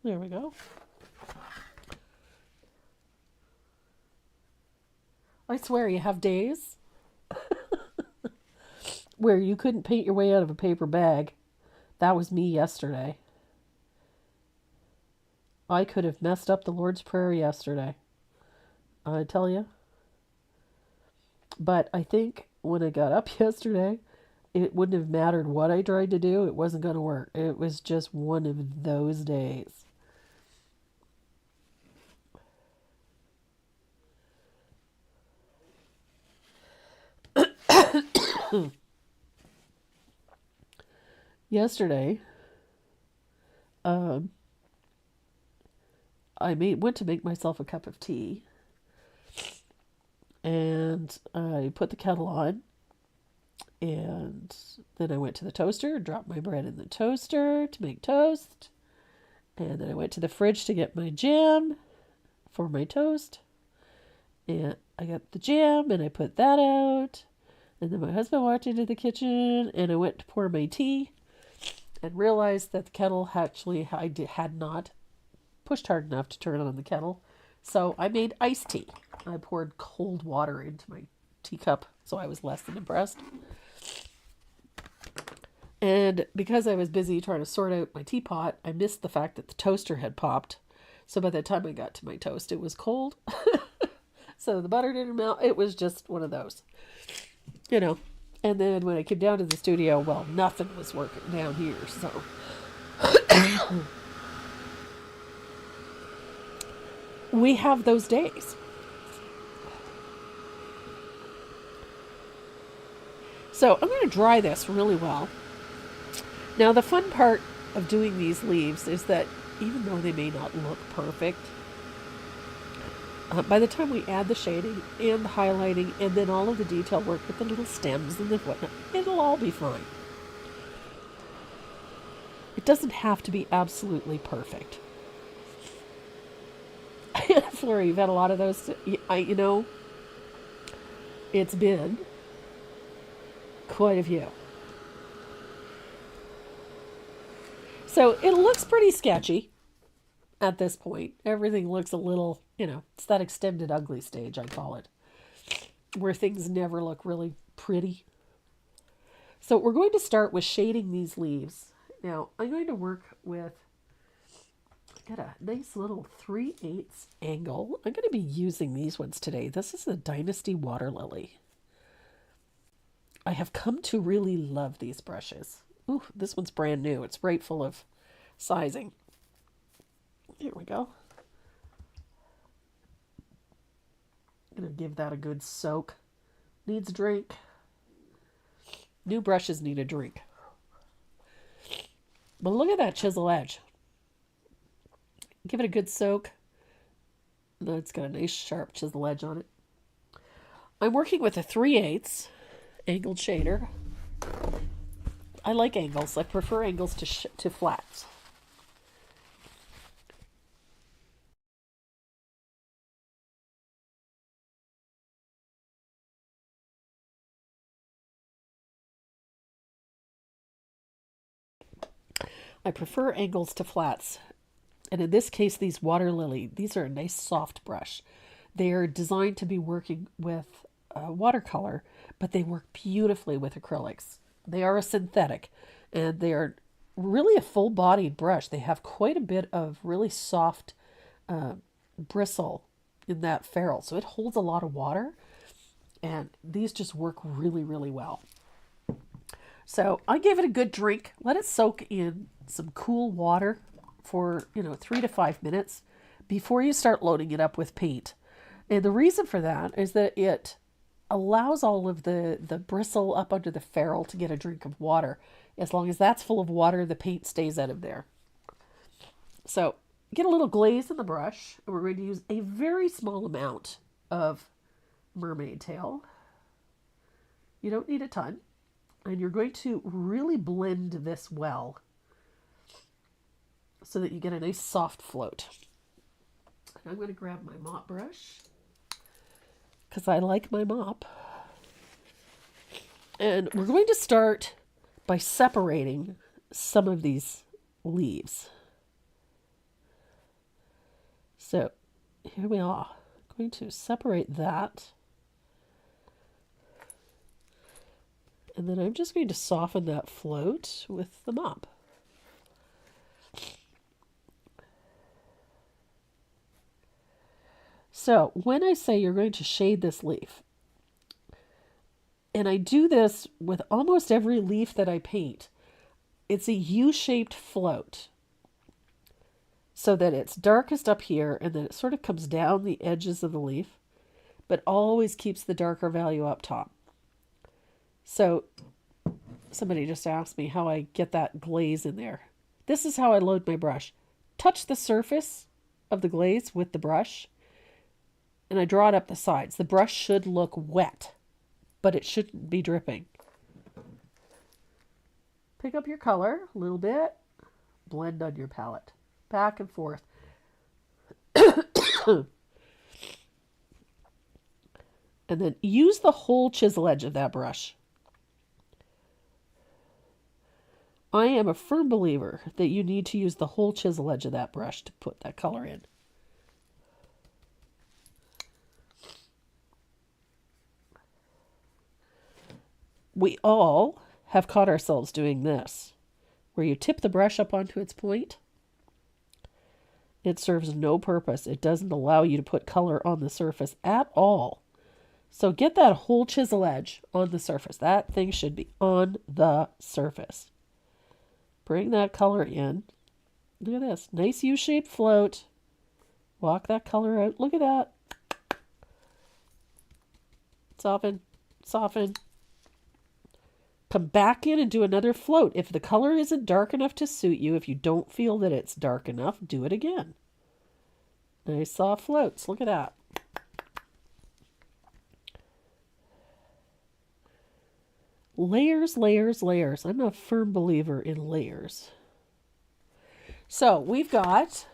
There we go. I swear you have days where you couldn't paint your way out of a paper bag. That was me yesterday. I could have messed up the Lord's Prayer yesterday. I tell you. But I think when I got up yesterday, it wouldn't have mattered what I tried to do. It wasn't going to work. It was just one of those days. Yesterday, I went to make myself a cup of tea, and I put the kettle on, and then I went to the toaster, dropped my bread in the toaster to make toast, and then I went to the fridge to get my jam for my toast, and I got the jam, and I put that out, and then my husband walked into the kitchen, and I went to pour my tea, and realized that the kettle actually had not pushed hard enough to turn on the kettle. So I made iced tea. I poured cold water into my teacup, so I was less than impressed. And because I was busy trying to sort out my teapot, I missed the fact that the toaster had popped. So by the time I got to my toast, it was cold. So the butter didn't melt. It was just one of those, you know. And then when I came down to the studio, well, nothing was working down here, so. We have those days. So I'm going to dry this really well. Now, the fun part of doing these leaves is that even though they may not look perfect, by the time we add the shading and the highlighting and then all of the detail work with the little stems and the whatnot, it'll all be fine. It doesn't have to be absolutely perfect. Flurry, you've had a lot of those. It's been quite a few. So it looks pretty sketchy at this point. Everything looks a little, it's that extended ugly stage, I call it, where things never look really pretty. So we're going to start with shading these leaves. Now, I'm going to work with, I got a nice little 3/8 angle. I'm going to be using these ones today. This is a Dynasty Water Lily. I have come to really love these brushes. Ooh, this one's brand new. It's right full of sizing. Here we go. I'm going to give that a good soak. Needs a drink. New brushes need a drink. But look at that chisel edge. Give it a good soak. It's got a nice sharp chisel edge on it. I'm working with a 3/8 angled shader. I like angles. I prefer angles to flats. I prefer angles to flats. And in this case, these water lily, these are a nice soft brush. They are designed to be working with watercolor, but they work beautifully with acrylics. They are a synthetic, and they are really a full-bodied brush. They have quite a bit of really soft bristle in that ferrule, so it holds a lot of water, and these just work really, really well. So I gave it a good drink. Let it soak in some cool water for 3 to 5 minutes before you start loading it up with paint. And the reason for that is that it allows all of the bristle up under the ferrule to get a drink of water. As long as that's full of water, the paint stays out of there. So get a little glaze in the brush, and we're going to use a very small amount of mermaid tail. You don't need a ton. And you're going to really blend this well so that you get a nice soft float. And I'm going to grab my mop brush because I like my mop. And we're going to start by separating some of these leaves. So here we are. I'm going to separate that. And then I'm just going to soften that float with the mop. So when I say you're going to shade this leaf, and I do this with almost every leaf that I paint, it's a U-shaped float so that it's darkest up here and then it sort of comes down the edges of the leaf, but always keeps the darker value up top. So somebody just asked me how I get that glaze in there. This is how I load my brush. Touch the surface of the glaze with the brush, and I draw it up the sides. The brush should look wet, but it shouldn't be dripping. Pick up your color a little bit, blend on your palette, back and forth. And then use the whole chisel edge of that brush. I am a firm believer that you need to use the whole chisel edge of that brush to put that color in. We all have caught ourselves doing this, where you tip the brush up onto its point. It serves no purpose. It doesn't allow you to put color on the surface at all. So get that whole chisel edge on the surface. That thing should be on the surface. Bring that color in. Look at this. Nice U-shaped float. Walk that color out. Look at that. Soften. Soften. Come back in and do another float. If the color isn't dark enough to suit you, if you don't feel that it's dark enough, do it again. Nice soft floats. Look at that. Layers, layers, layers. I'm a firm believer in layers. So we've got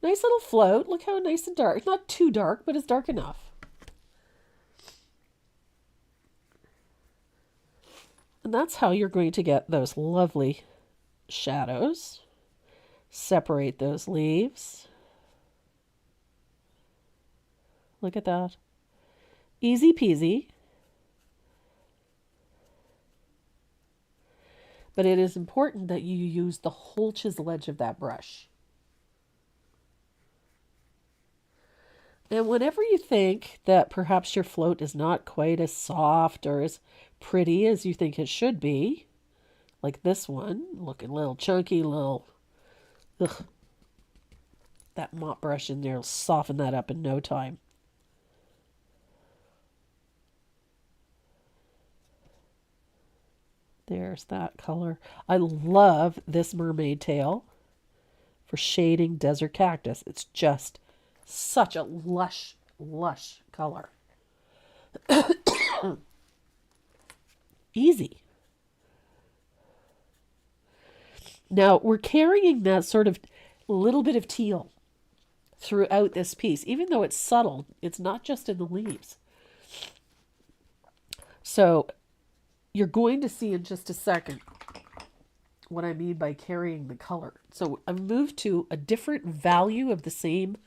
nice little float. Look how nice and dark. It's not too dark, but it's dark enough. And that's how you're going to get those lovely shadows. Separate those leaves. Look at that. Easy peasy. But it is important that you use the whole chisel edge of that brush. And whenever you think that perhaps your float is not quite as soft or as pretty as you think it should be, like this one, looking a little chunky, ugh, that mop brush in there will soften that up in no time. There's that color. I love this mermaid tail for shading desert cactus. It's just such a lush, lush color. Easy. Now we're carrying that sort of little bit of teal throughout this piece. Even though it's subtle, it's not just in the leaves. So you're going to see in just a second what I mean by carrying the color. So I've moved to a different value of the same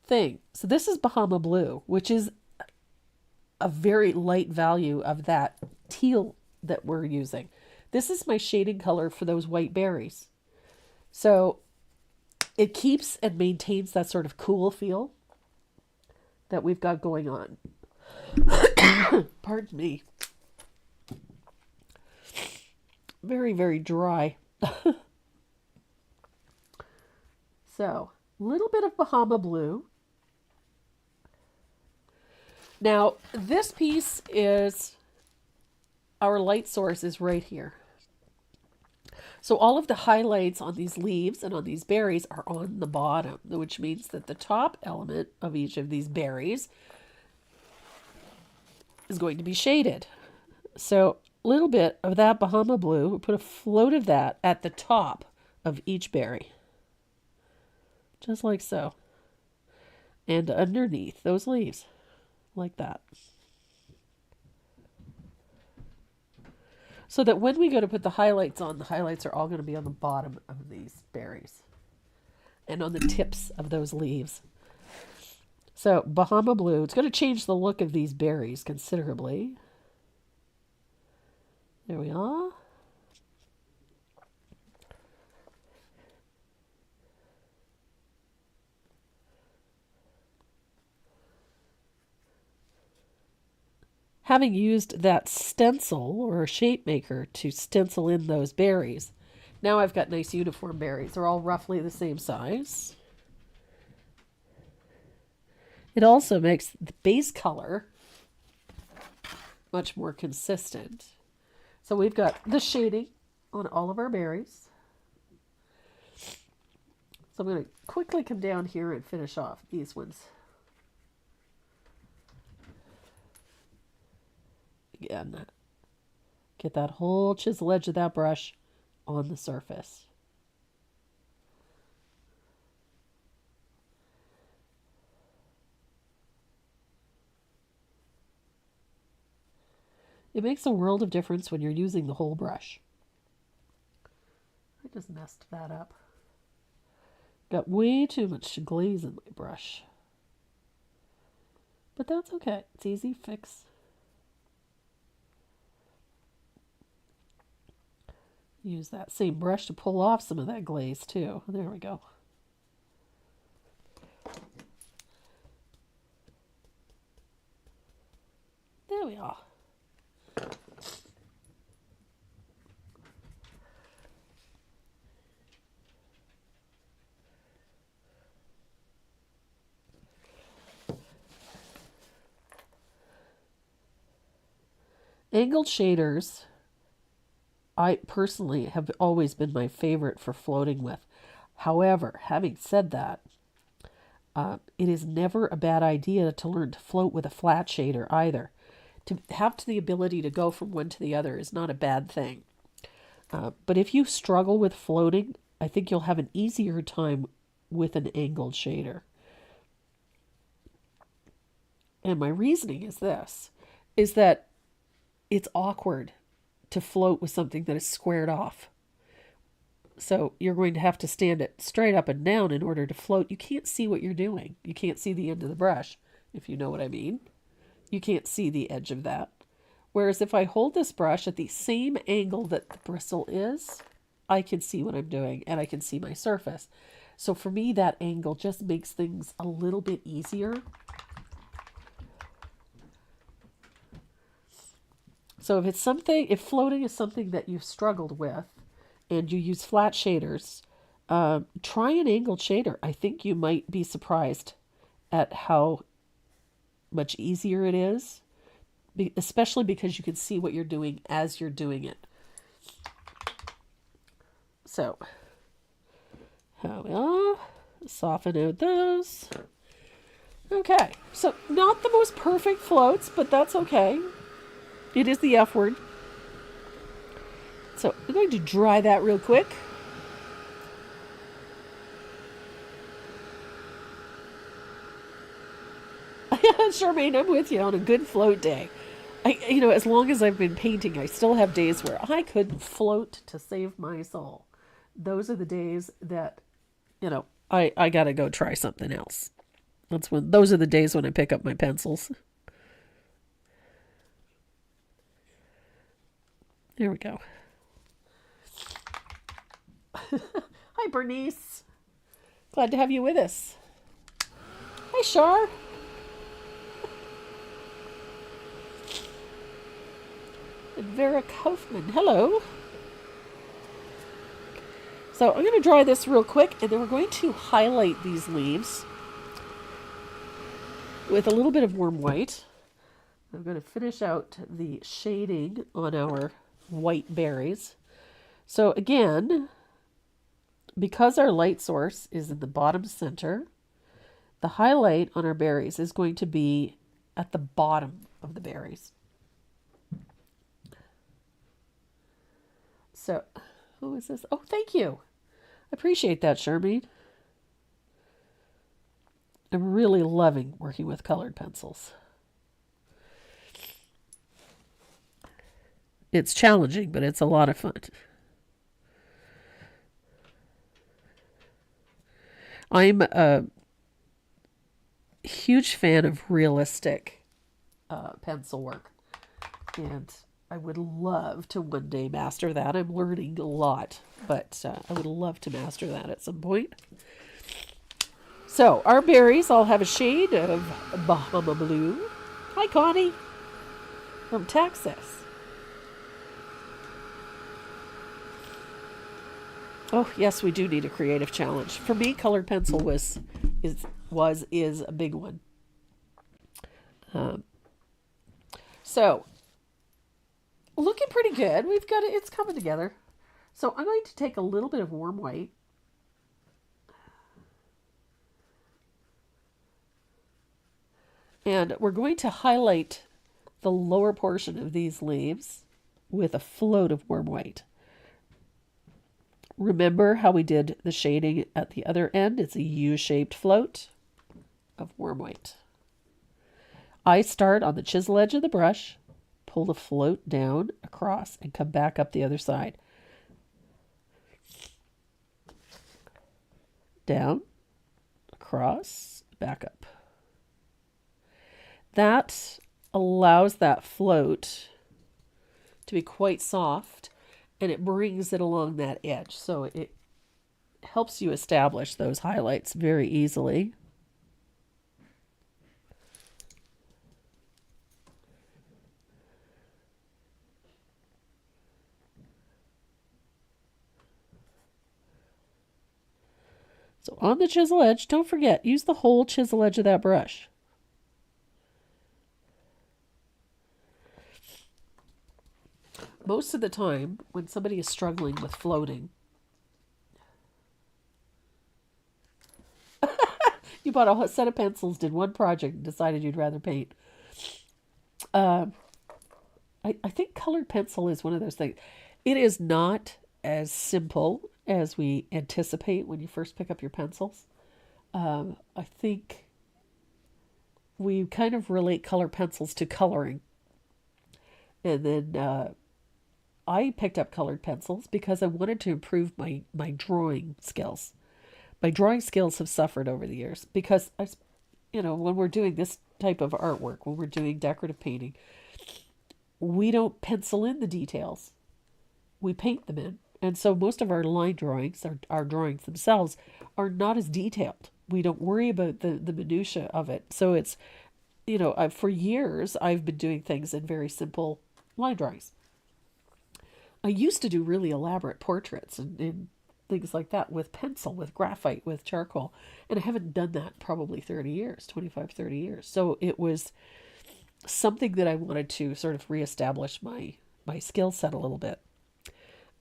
thing. So this is Bahama Blue, which is a very light value of that teal that we're using. This is my shading color for those white berries. So it keeps and maintains that sort of cool feel that we've got going on. Pardon me. Very, very dry. So, a little bit of Bahama Blue. Now, this piece is, our light source is right here. So all of the highlights on these leaves and on these berries are on the bottom, which means that the top element of each of these berries is going to be shaded. So a little bit of that Bahama Blue, we'll put a float of that at the top of each berry. Just like so. And underneath those leaves, like that. So that when we go to put the highlights on, the highlights are all going to be on the bottom of these berries and on the tips of those leaves. So Bahama Blue, it's going to change the look of these berries considerably. There we are. Having used that stencil or a shape maker to stencil in those berries, now I've got nice uniform berries. They're all roughly the same size. It also makes the base color much more consistent. So we've got the shading on all of our berries. So I'm going to quickly come down here and finish off these ones. Again, get that whole chisel edge of that brush on the surface. It makes a world of difference when you're using the whole brush. I just messed that up. Got way too much glaze in my brush. But that's okay. It's easy fix. Use that same brush to pull off some of that glaze too. There we go. There we are. Angled shaders, I personally have always been my favorite for floating with. However, having said that, it is never a bad idea to learn to float with a flat shader either. To have the ability to go from one to the other is not a bad thing. But if you struggle with floating, I think you'll have an easier time with an angled shader. And my reasoning is this, is that it's awkward to float with something that is squared off. So you're going to have to stand it straight up and down in order to float. You can't see what you're doing. You can't see the end of the brush, if you know what I mean. You can't see the edge of that. Whereas if I hold this brush at the same angle that the bristle is, I can see what I'm doing and I can see my surface. So for me, that angle just makes things a little bit easier. So if floating is something that you've struggled with and you use flat shaders, try an angled shader. I think you might be surprised at how much easier it is, especially because you can see what you're doing as you're doing it. So, soften out those. Okay, so not the most perfect floats, but that's okay. It is the F word. So I'm going to dry that real quick. Charmaine, I'm with you on a good float day. As long as I've been painting, I still have days where I could float to save my soul. Those are the days that, I gotta go try something else. Those are the days when I pick up my pencils. There we go. Hi, Bernice. Glad to have you with us. Hi, Char. And Vera Kaufman. Hello. So I'm going to dry this real quick, and then we're going to highlight these leaves with a little bit of warm white. I'm going to finish out the shading on our white berries. So again, because our light source is in the bottom center, the highlight on our berries is going to be at the bottom of the berries. So, who is this? Oh, thank you. I appreciate that, Charmaine. I'm really loving working with colored pencils. It's challenging, but it's a lot of fun. I'm a huge fan of realistic pencil work, and I would love to one day master that. I'm learning a lot, but I would love to master that at some point. So our berries all have a shade of Bahama Blue. Hi, Connie, from Texas. Oh, yes, we do need a creative challenge. For me, colored pencil is a big one. So, looking pretty good. We've got it. It's coming together. So I'm going to take a little bit of warm white. And we're going to highlight the lower portion of these leaves with a float of warm white. Remember how we did the shading at the other end? It's a U-shaped float of warm white. I start on the chisel edge of the brush, pull the float down across, and come back up the other side. Down, across, back up. That allows that float to be quite soft, and it brings it along that edge. So it helps you establish those highlights very easily. So on the chisel edge, don't forget, use the whole chisel edge of that brush. Most of the time, when somebody is struggling with floating, you bought a set of pencils, did one project, and decided you'd rather paint. I think colored pencil is one of those things. It is not as simple as we anticipate when you first pick up your pencils. I think we kind of relate color pencils to coloring. And then I picked up colored pencils because I wanted to improve my drawing skills. My drawing skills have suffered over the years because when we're doing this type of artwork, when we're doing decorative painting, we don't pencil in the details. We paint them in. And so most of our line drawings, our drawings themselves, are not as detailed. We don't worry about the minutia of it. So it's, for years, I've been doing things in very simple line drawings. I used to do really elaborate portraits and things like that with pencil, with graphite, with charcoal. And I haven't done that probably 30 years, 25, 30 years. So it was something that I wanted to sort of reestablish my skill set a little bit.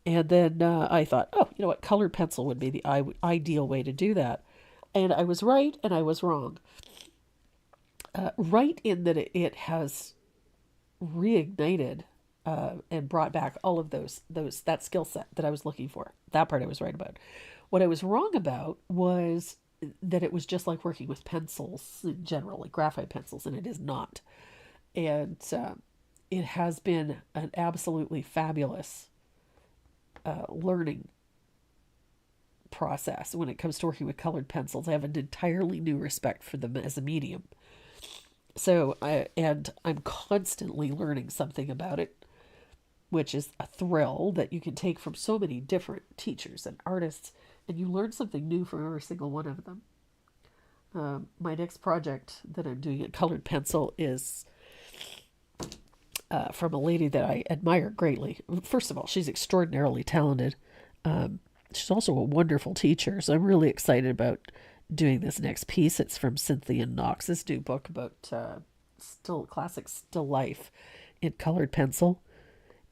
And then I thought, oh, you know what, colored pencil would be the ideal way to do that. And I was right and I was wrong. Right in that it has reignited and brought back all of that skill set that I was looking for. That part I was right about. What I was wrong about was that it was just like working with pencils in general, like graphite pencils, and it is not. And it has been an absolutely fabulous learning process when it comes to working with colored pencils. I have an entirely new respect for them as a medium. So I'm constantly learning something about it, which is a thrill that you can take from so many different teachers and artists, and you learn something new from every single one of them. My next project that I'm doing in colored pencil is from a lady that I admire greatly. First of all, she's extraordinarily talented. She's also a wonderful teacher, so I'm really excited about doing this next piece. It's from Cynthia Knox's new book about classic still life in colored pencil.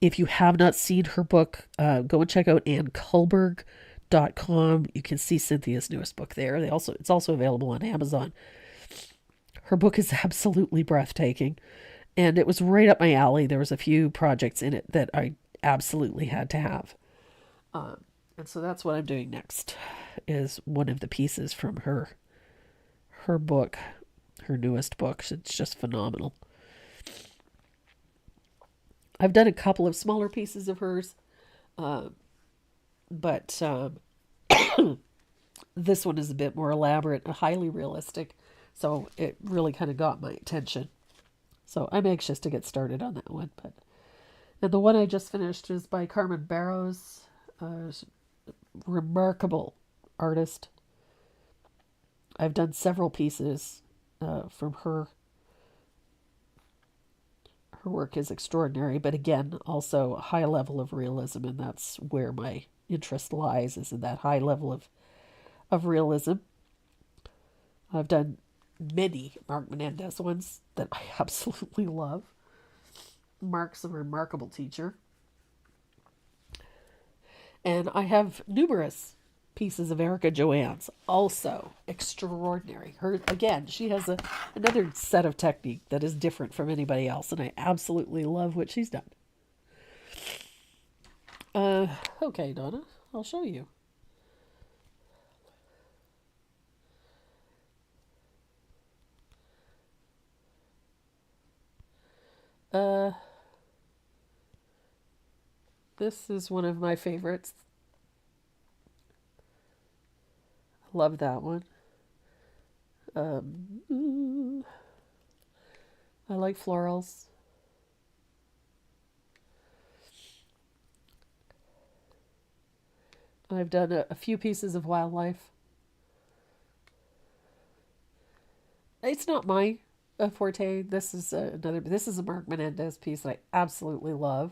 If you have not seen her book, go and check out AnneKullberg.com. You can see Cynthia's newest book there. It's also available on Amazon. Her book is absolutely breathtaking, and it was right up my alley. There was a few projects in it that I absolutely had to have. And so that's what I'm doing next, is one of the pieces from her book, her newest book. It's just phenomenal. I've done a couple of smaller pieces of hers, but this one is a bit more elaborate, highly realistic, so it really kind of got my attention. So I'm anxious to get started on that one. And the one I just finished is by Carmen Barrows, remarkable artist. I've done several pieces from her. Her work is extraordinary, but again, also a high level of realism, and that's where my interest lies, is in that high level of realism. I've done many Mark Menendez ones that I absolutely love. Mark's a remarkable teacher. And I have numerous pieces of Erica Joanne's, also extraordinary. Her, again, she has another set of technique that is different from anybody else, and I absolutely love what she's done. Okay, Donna, I'll show you. This is one of my favorites. Love that one. I like florals. I've done a few pieces of wildlife. It's not my forte. This is a Mark Menendez piece that I absolutely love.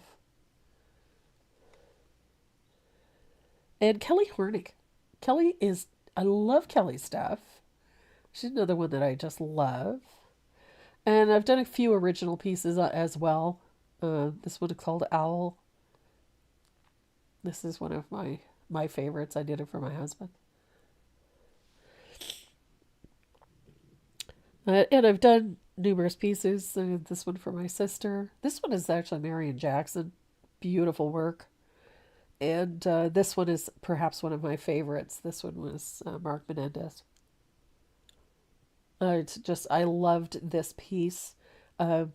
And Kelly Hornick. I love Kelly's stuff. She's another one that I just love. And I've done a few original pieces as well. This one is called Owl. This is one of my favorites. I did it for my husband. And I've done numerous pieces. This one for my sister. This one is actually Marion Jackson. Beautiful work. And this one is perhaps one of my favorites. This one was Mark Menendez. I loved this piece. And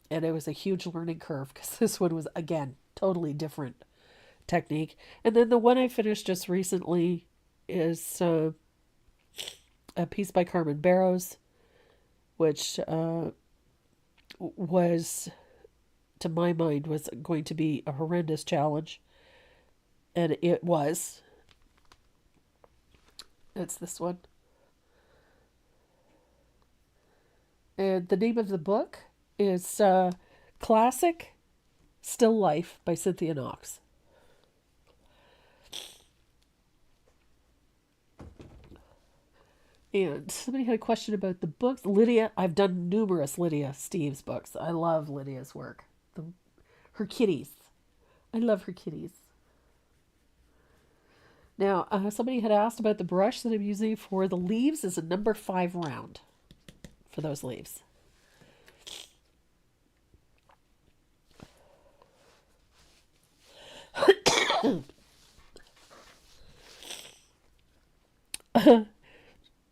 it was a huge learning curve because this one was, again, totally different technique. And then the one I finished just recently is a piece by Carmen Barrows, which was, to my mind, was going to be a horrendous challenge. And it was. It's this one. And the name of the book is Classic Still Life by Cynthia Knox. And somebody had a question about the books. Lydia, I've done numerous Lydia Steve's books. I love Lydia's work. Her kitties. I love her kitties. Now, somebody had asked about the brush that I'm using for the leaves is a number 5 round for those leaves.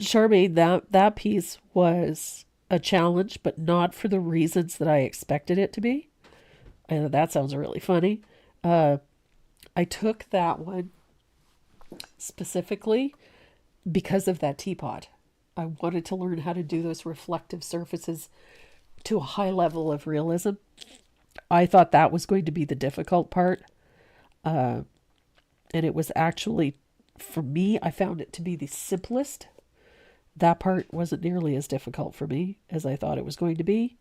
Charmaine, that piece was a challenge, but not for the reasons that I expected it to be. And that sounds really funny. I took that one specifically because of that teapot. I wanted to learn how to do those reflective surfaces to a high level of realism. I thought that was going to be the difficult part. And it was actually, for me, I found it to be the simplest. That part wasn't nearly as difficult for me as I thought it was going to be.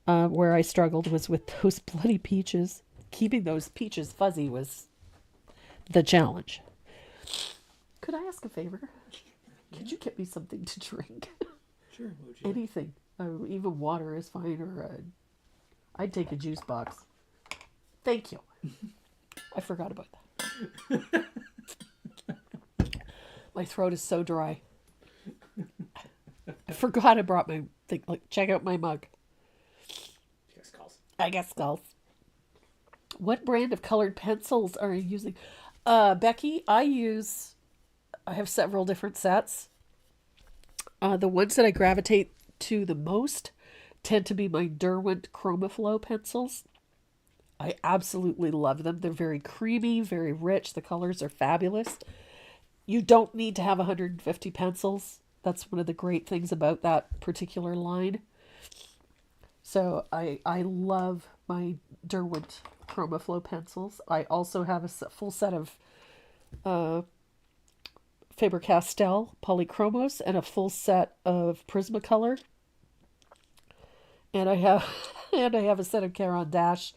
Where I struggled was with those bloody peaches. Keeping those peaches fuzzy was the challenge. Could I ask a favor? Could you get me something to drink? Sure. What would you like? Anything. Even water is fine, or I'd take a juice box. Thank you. I forgot about that. My throat is so dry. I forgot I brought my thing. Like, check out my mug. I guess skulls. What brand of colored pencils are you using? Becky, I have several different sets. The ones that I gravitate to the most tend to be my Derwent Chromaflow pencils. I absolutely love them. They're very creamy, very rich. The colors are fabulous. You don't need to have 150 pencils. That's one of the great things about that particular line. So I love my Derwent Chromaflow pencils. I also have a full set of Faber-Castell Polychromos and a full set of Prismacolor. And I have a set of Caran d'Ache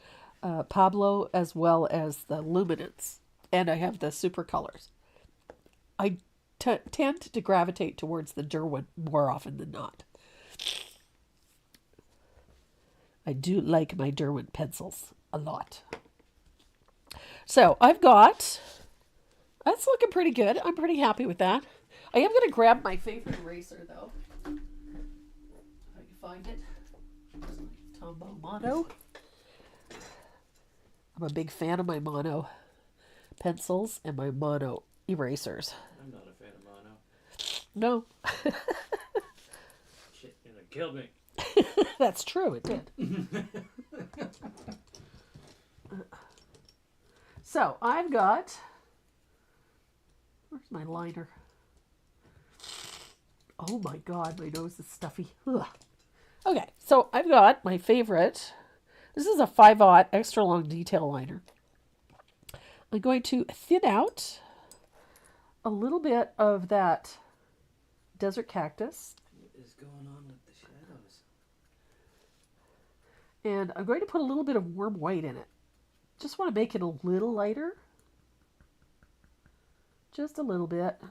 Pablo, as well as the Luminance. And I have the Super Colors. I tend to gravitate towards the Derwent more often than not. I do like my Derwent pencils a lot. So I've got, that's looking pretty good. I'm pretty happy with that. I am going to grab my favorite eraser, though. If I can find it. Tombow Mono. I'm a big fan of my Mono pencils and my Mono erasers. I'm not a fan of mono. No. Shit, it killed me. That's true, it did. So I've got, where's my liner? Oh my god, my nose is stuffy. Ugh. Okay, so I've got my favorite. This is a 5/0 extra long detail liner. I'm going to thin out a little bit of that desert cactus. What is going on with the shadows? And I'm going to put a little bit of warm white in it. Just want to make it a little lighter. Just a little bit. A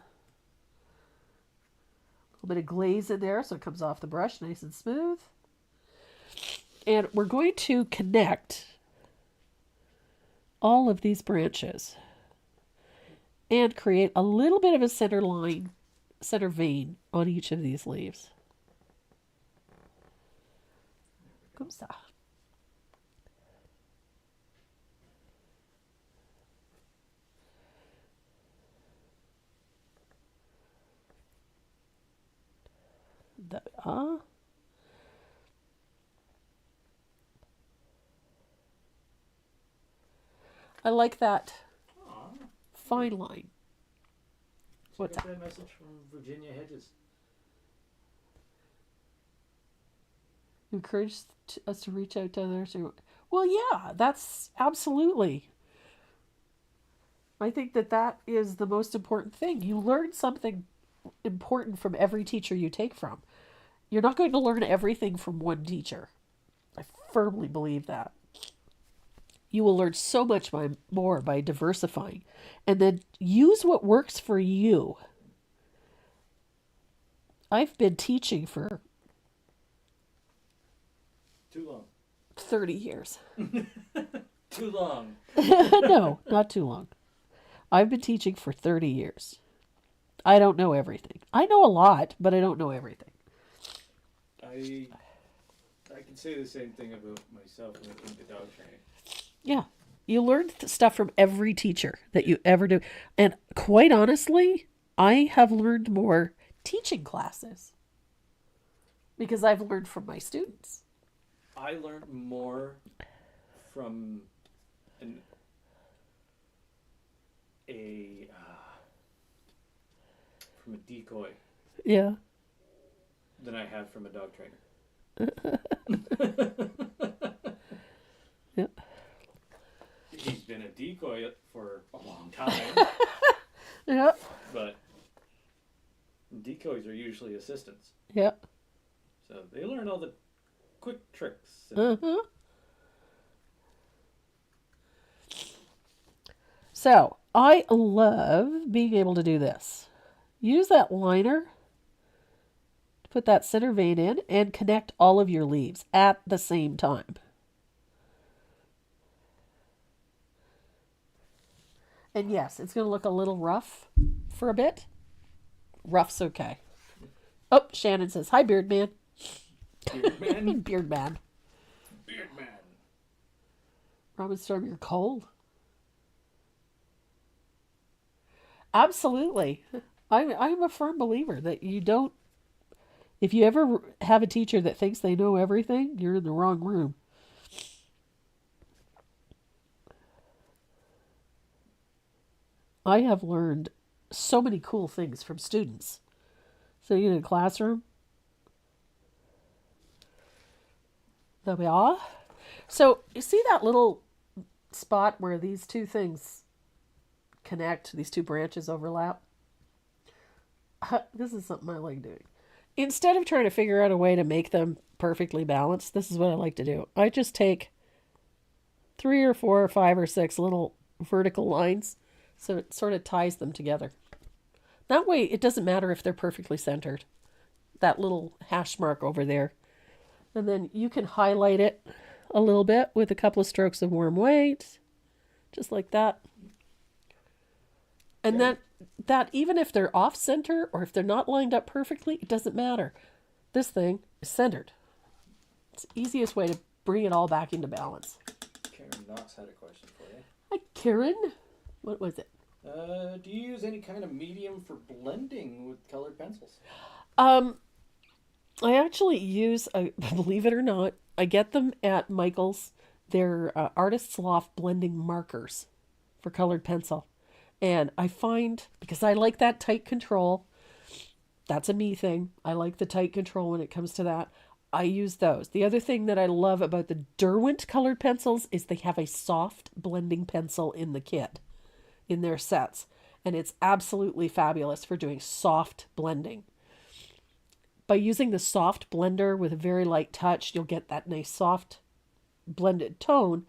little bit of glaze in there so it comes off the brush nice and smooth. And we're going to connect all of these branches and create a little bit of a center line, center vein on each of these leaves. Comme ça. There we are. I like that Aw. fine line. Did you What's get that message from Virginia Hedges? Encourage us to reach out to others. Well, yeah, that's absolutely. I think that that is the most important thing. You learn something important from every teacher you take from. You're not going to learn everything from one teacher. I firmly believe that. You will learn so much more by diversifying. And then use what works for you. I've been teaching for Too long. 30 years. Too long. No, not too long. I've been teaching for 30 years. I don't know everything. I know a lot, but I don't know everything. I can say the same thing about myself when it comes to dog training. Yeah. You learn stuff from every teacher that you ever do. And quite honestly, I have learned more teaching classes because I've learned from my students. I learned more from a decoy Yeah. than I have from a dog trainer. Yeah. He's been a decoy for a long time, Yeah. but decoys are usually assistants. Yeah. So they learn all the quick tricks. Uh-huh. So, I love being able to do this. Use that liner to put that center vein in and connect all of your leaves at the same time. And yes, it's going to look a little rough for a bit. Rough's okay. Oh, Shannon says, hi, Beard Man. Beard man? Beard Man. Beard man. Robin Storm, you're cold. Absolutely. I'm a firm believer that you don't, if you ever have a teacher that thinks they know everything, you're in the wrong room. I have learned so many cool things from students. Sitting in a classroom. Yeah. So you see that little spot where these two things connect, these two branches overlap? This is something I like doing. Instead of trying to figure out a way to make them perfectly balanced, this is what I like to do. I just take 3 or 4 or 5 or 6 little vertical lines so it sort of ties them together. That way it doesn't matter if they're perfectly centered. That little hash mark over there. And then you can highlight it a little bit with a couple of strokes of warm white. Just like that. And Okay. that even if they're off center or if they're not lined up perfectly, it doesn't matter. This thing is centered. It's the easiest way to bring it all back into balance. Karen Knox had a question for you. Hi, Karen. What was it? Do you use any kind of medium for blending with colored pencils? I actually use, believe it or not, I get them at Michael's. They're Artist's Loft blending markers for colored pencil. And I find, because I like that tight control, that's a me thing. I like the tight control when it comes to that. I use those. The other thing that I love about the Derwent colored pencils is they have a soft blending pencil in the kit, in their sets. And it's absolutely fabulous for doing soft blending. By using the soft blender with a very light touch, you'll get that nice soft blended tone.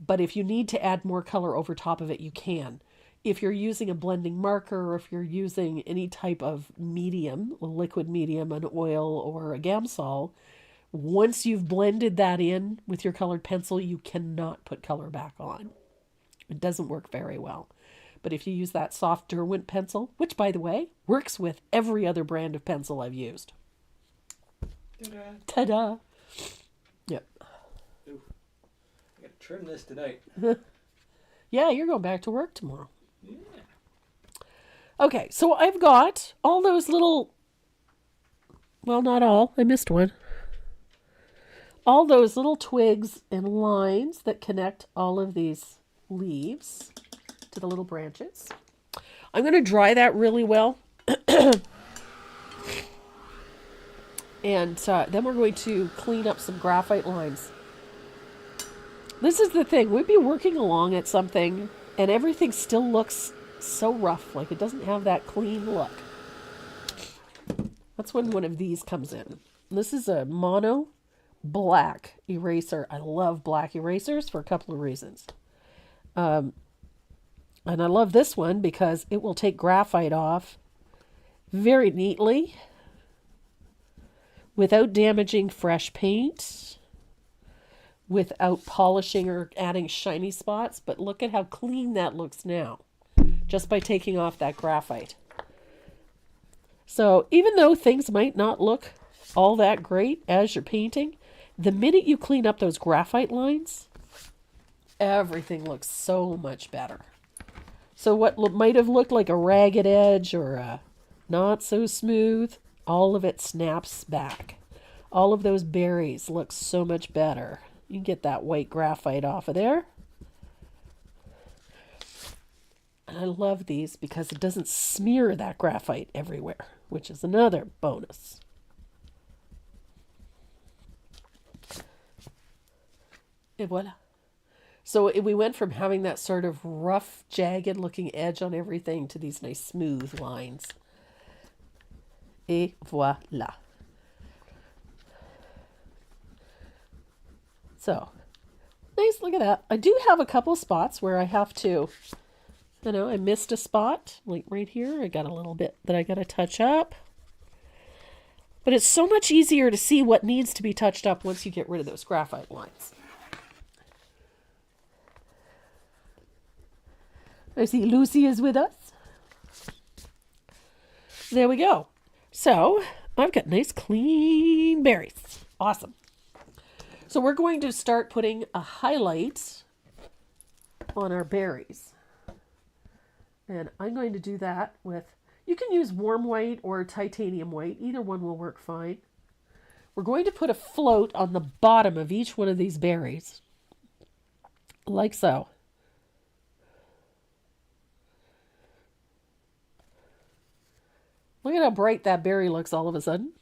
But if you need to add more color over top of it, you can. If you're using a blending marker or if you're using any type of medium, a liquid medium, an oil or a Gamsol, once you've blended that in with your colored pencil, you cannot put color back on. It doesn't work very well. But if you use that soft Derwent pencil, which, by the way, works with every other brand of pencil I've used. Ta-da. Ta-da! Yep. Ooh, I gotta trim this tonight. Yeah, you're going back to work tomorrow. Yeah. Okay, so I've got all those little... Well, not all. I missed one. All those little twigs and lines that connect all of these leaves to the little branches. I'm going to dry that really well. And then we're going to clean up some graphite lines. This is the thing. We'd be working along at something, and everything still looks so rough. Like it doesn't have that clean look. That's when one of these comes in. This is a mono black eraser. I love black erasers for a couple of reasons. And I love this one because it will take graphite off very neatly without damaging fresh paint, without polishing or adding shiny spots. But look at how clean that looks now, just by taking off that graphite. So even though things might not look all that great as you're painting, the minute you clean up those graphite lines, everything looks so much better. So what might have looked like a ragged edge or not so smooth, all of it snaps back. All of those berries look so much better. You can get that white graphite off of there. And I love these because it doesn't smear that graphite everywhere, which is another bonus. Et voila. So we went from having that sort of rough, jagged looking edge on everything to these nice smooth lines. Et voila. So, nice, look at that. I do have a couple spots where I have to, I missed a spot, like right here. I got a little bit that I got to touch up. But it's so much easier to see what needs to be touched up once you get rid of those graphite lines. I see Lucy is with us. There we go. So, I've got nice clean berries. Awesome. So we're going to start putting a highlight on our berries. And I'm going to do that with, you can use warm white or titanium white. Either one will work fine. We're going to put a float on the bottom of each one of these berries. Like so. Look at how bright that berry looks all of a sudden.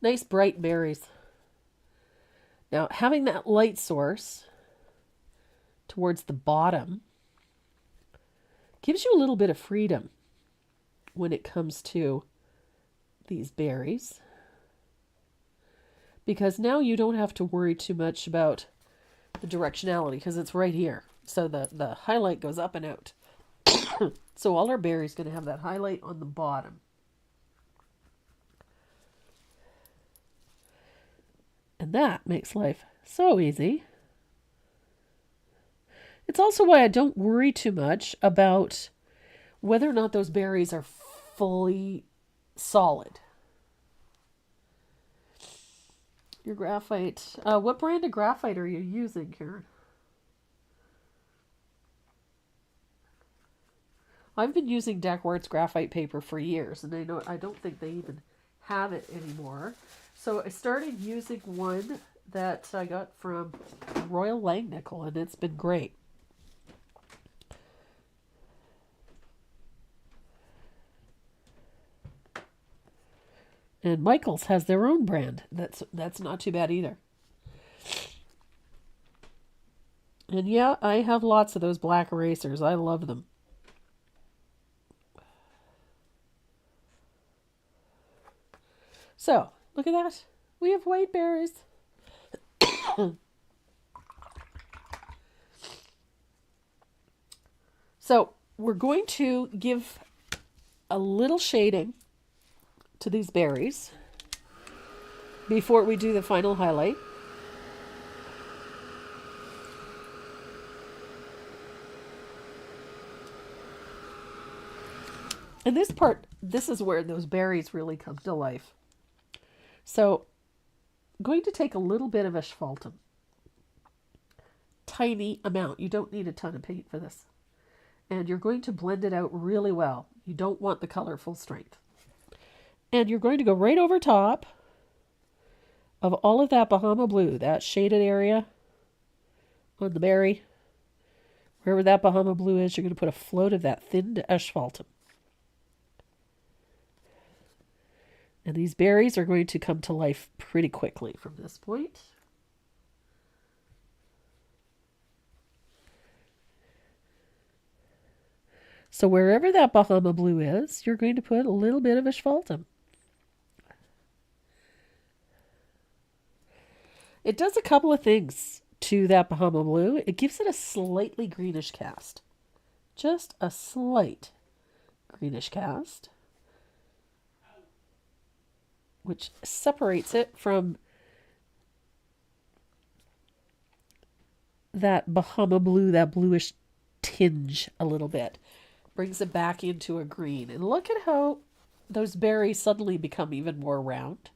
Nice bright berries. Now, having that light source towards the bottom gives you a little bit of freedom when it comes to these berries. Because now you don't have to worry too much about the directionality because it's right here. So the highlight goes up and out. So all our berries going to have that highlight on the bottom. And that makes life so easy. It's also why I don't worry too much about whether or not those berries are fully solid. Your graphite. What brand of graphite are you using, Karen? I've been using Deckwart's graphite paper for years, and I don't think they even have it anymore. So I started using one that I got from Royal Langnickel, and it's been great. And Michael's has their own brand. That's not too bad either. And yeah, I have lots of those black erasers. I love them. So, look at that. We have white berries. So, we're going to give a little shading to these berries before we do the final highlight. And this part, this is where those berries really come to life. So, I'm going to take a little bit of asphaltum. Tiny amount. You don't need a ton of paint for this. And you're going to blend it out really well. You don't want the color full strength. And you're going to go right over top of all of that Bahama blue, that shaded area on the berry. Wherever that Bahama blue is, you're going to put a float of that thinned asphaltum. And these berries are going to come to life pretty quickly from this point. So wherever that Bahama blue is, you're going to put a little bit of asphaltum. It does a couple of things to that Bahama blue. It gives it a slightly greenish cast. Just a slight greenish cast, which separates it from that Bahama blue, that bluish tinge a little bit. Brings it back into a green. And look at how those berries suddenly become even more round.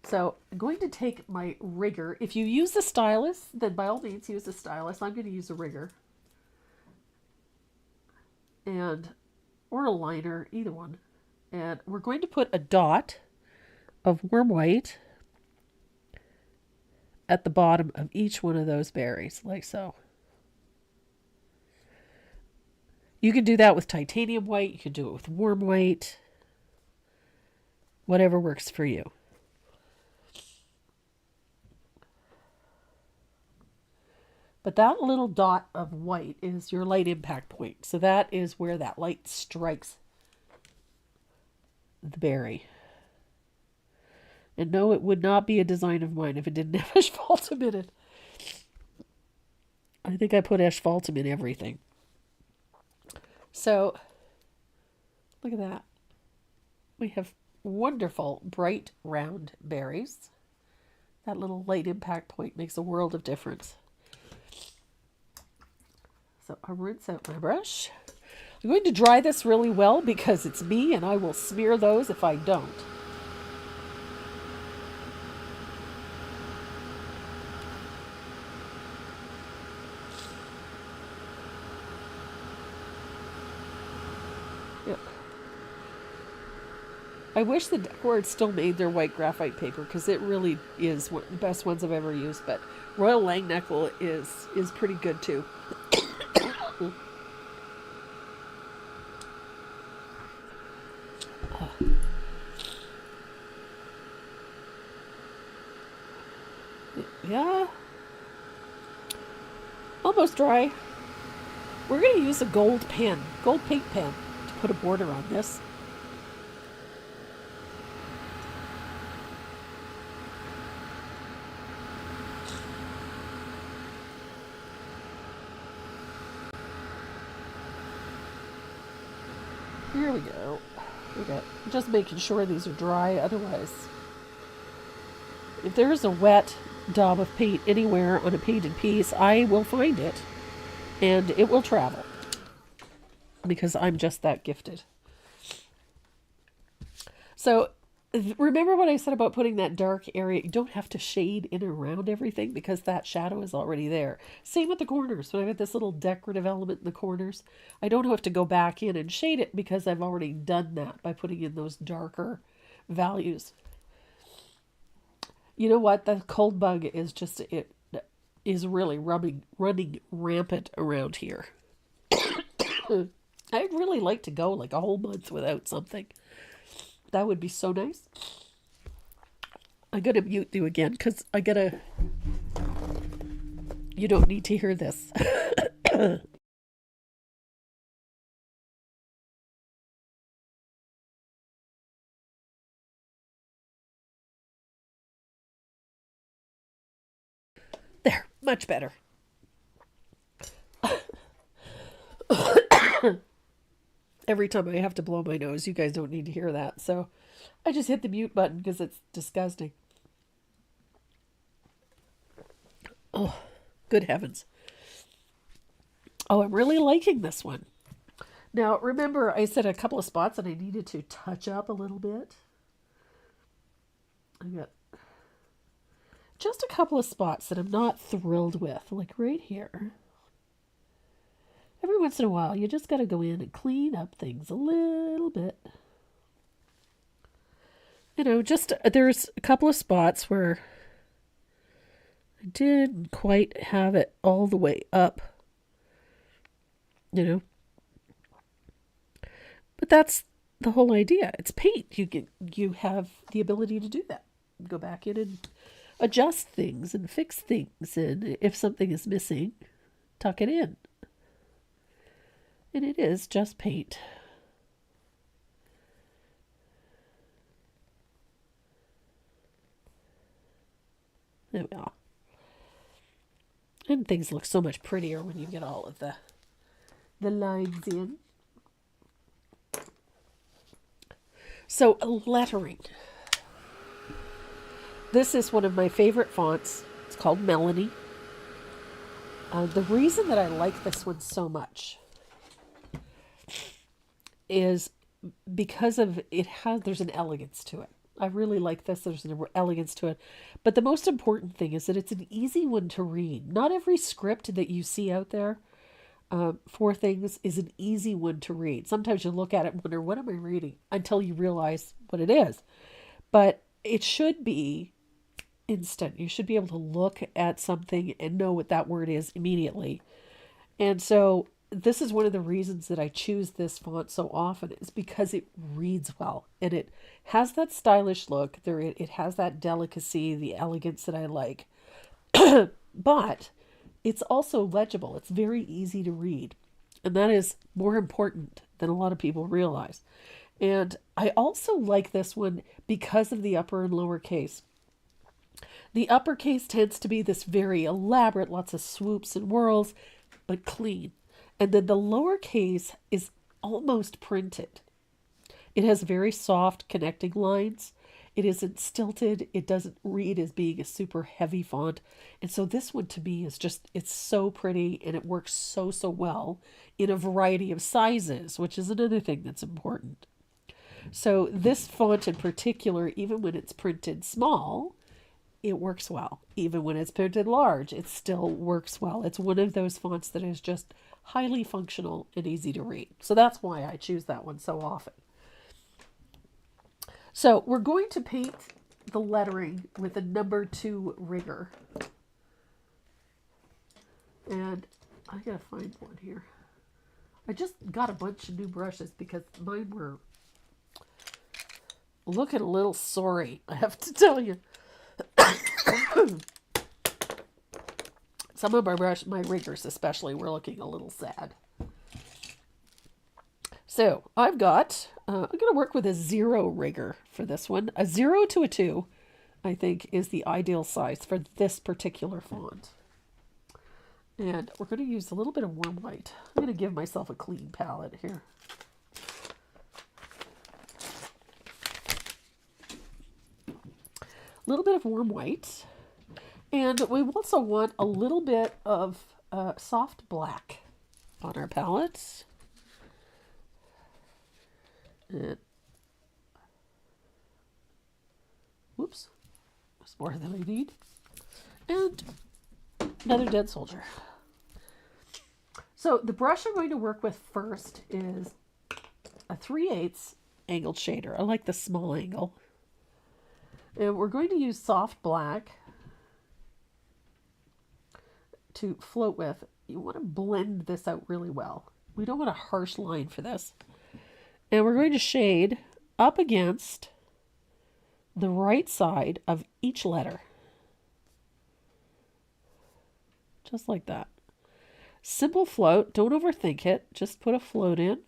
So I'm going to take my rigger. If you use the stylus, then by all means use the stylus. I'm going to use a rigger. Or a liner, either one. And we're going to put a dot of warm white at the bottom of each one of those berries, like so. You can do that with titanium white. You can do it with warm white. Whatever works for you. But that little dot of white is your light impact point. So that is where that light strikes the berry. And no, it would not be a design of mine if it didn't have asphaltum in it. I think I put asphaltum in everything. So, look at that. We have wonderful, bright, round berries. That little light impact point makes a world of difference. So I'll rinse out my brush. I'm going to dry this really well because it's me and I will smear those if I don't. Yep. I wish the decor had still made their white graphite paper because it really is one of the best ones I've ever used. But Royal Langnickel is pretty good too. Yeah. Almost dry. We're going to use a gold pen, gold paint pen, to put a border on this. Here we go. Okay. Just making sure these are dry, otherwise, if there's a wet daub of paint anywhere on a painted piece, I will find it and it will travel because I'm just that gifted. So remember what I said about putting that dark area? You don't have to shade in and around everything because that shadow is already there. Same with the corners. When I got this little decorative element in the corners, I don't have to go back in and shade it because I've already done that by putting in those darker values. You know what? The cold bug is just, it is really running rampant around here. I'd really like to go like a whole month without something. That would be so nice. I gotta mute you again because you don't need to hear this. There, much better. Every time I have to blow my nose, you guys don't need to hear that. So I just hit the mute button because it's disgusting. Oh, good heavens. Oh, I'm really liking this one. Now, remember I said a couple of spots that I needed to touch up a little bit. I got just a couple of spots that I'm not thrilled with, like right here. every once in a while, you just got to go in and clean up things a little bit. Just there's a couple of spots where I didn't quite have it all the way up, you know. But that's the whole idea. It's paint. You have the ability to do that. Go back in and adjust things and fix things, and if something is missing, tuck it in. And it is just paint. There we are. And things look so much prettier when you get all of the lines in. So, lettering. This is one of my favorite fonts. It's called Melanie. The reason that I like this one so much is because of there's an elegance to it. I really like this. There's an elegance to it. But the most important thing is that it's an easy one to read. Not every script that you see out there for things is an easy one to read. Sometimes you look at it and wonder, what am I reading? Until you realize what it is. But it should be instant. You should be able to look at something and know what that word is immediately. And so this is one of the reasons that I choose this font so often, is because it reads well and it has that stylish look. It has that delicacy, the elegance that I like. But it's also legible. It's very easy to read. And that is more important than a lot of people realize. And I also like this one because of the upper and lower case. The uppercase tends to be this very elaborate, lots of swoops and whirls, but clean. And then the lowercase is almost printed. It has very soft connecting lines. It isn't stilted. It doesn't read as being a super heavy font. And so this one to me is just, it's so pretty and it works so, so well in a variety of sizes, which is another thing that's important. So this font in particular, even when it's printed small, it works well. Even when it's printed large, it still works well. It's one of those fonts that is just highly functional and easy to read. So that's why I choose that one so often. So we're going to paint the lettering with a number 2 rigger. And I gotta find one here. I just got a bunch of new brushes because mine were looking a little sorry, I have to tell you. Some of my riggers especially were looking a little sad. So I've got, I'm going to work with a 0 rigger for this one. A 0 to a 2, I think, is the ideal size for this particular font. And we're going to use a little bit of warm white. I'm going to give myself a clean palette here. A little bit of warm white. And we also want a little bit of soft black on our palette. And, whoops, there's more than I need. And another dead soldier. So the brush I'm going to work with first is a 3/8 angled shader. I like the small angle. And we're going to use soft black to float with. You want to blend this out really well. We don't want a harsh line for this. And we're going to shade up against the right side of each letter. Just like that. Simple float. Don't overthink it. Just put a float in.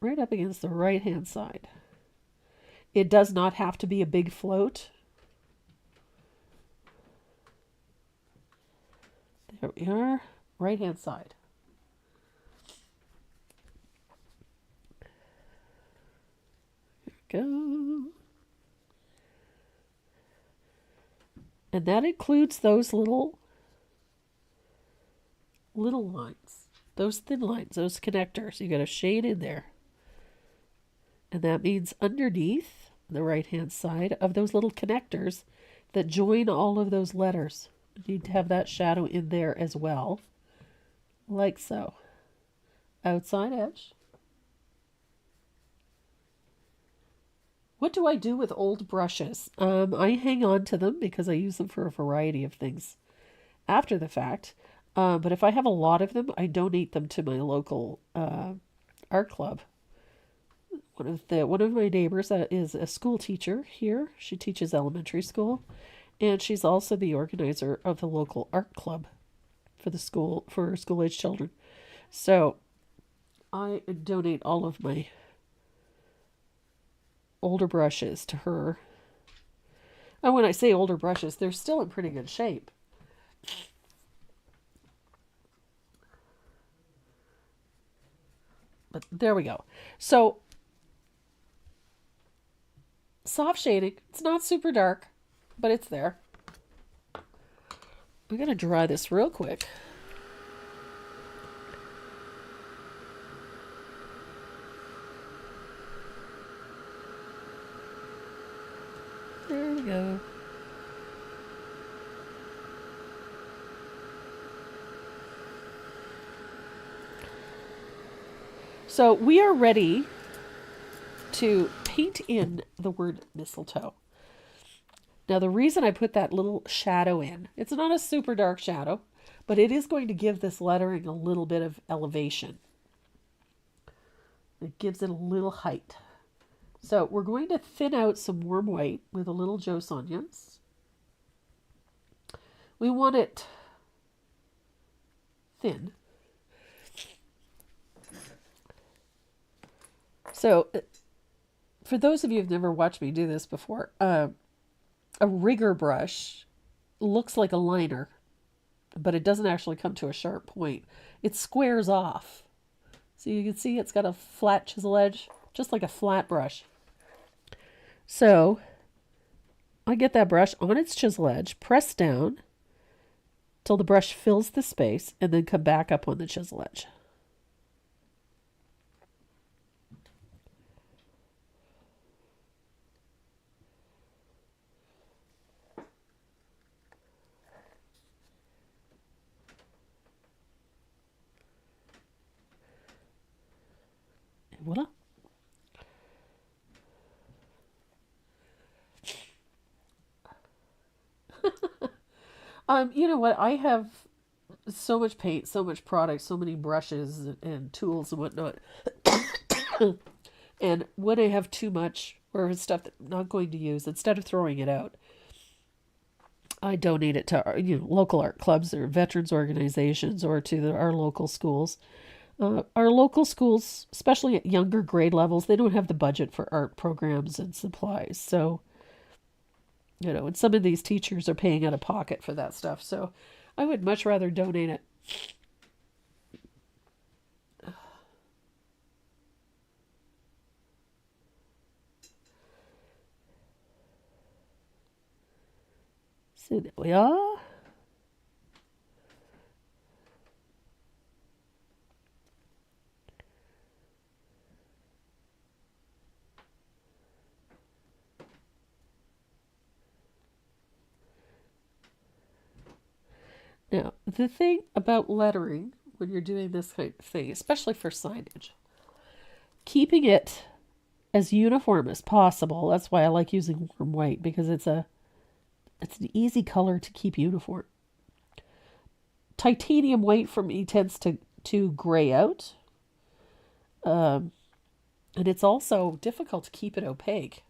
Right up against the right-hand side. It does not have to be a big float. There we are. Right-hand side. There we go. And that includes those little lines. Those thin lines, those connectors. You got a shade in there. And that means underneath the right-hand side of those little connectors, that join all of those letters. You need to have that shadow in there as well, like so. Outside edge. What do I do with old brushes? I hang on to them because I use them for a variety of things after the fact. But if I have a lot of them, I donate them to my local art club. One of my neighbors is a school teacher here. She teaches elementary school, and she's also the organizer of the local art club for the school for school age children. So I donate all of my older brushes to her. And when I say older brushes, they're still in pretty good shape. But there we go. So soft shading. It's not super dark, but it's there. I'm going to dry this real quick. There we go. So we are ready to paint in the word mistletoe. Now the reason I put that little shadow in, it's not a super dark shadow, but it is going to give this lettering a little bit of elevation. It gives it a little height. So we're going to thin out some warm white with a little Joe onions. We want it thin. So for those of you who've never watched me do this before, a rigger brush looks like a liner, but it doesn't actually come to a sharp point. It squares off. So you can see it's got a flat chisel edge, just like a flat brush. So I get that brush on its chisel edge, press down till the brush fills the space, and then come back up on the chisel edge. And voila. You know what? I have so much paint, so much product, so many brushes and tools and whatnot. And when I have too much or stuff that I'm not going to use, instead of throwing it out, I donate it to local art clubs or veterans organizations or to our local schools. Our local schools, especially at younger grade levels, they don't have the budget for art programs and supplies. So and some of these teachers are paying out of pocket for that stuff. So I would much rather donate it. So there we are. Now, the thing about lettering when you're doing this kind of thing, especially for signage, keeping it as uniform as possible. That's why I like using warm white, because it's an easy color to keep uniform. Titanium white for me tends to gray out. And it's also difficult to keep it opaque.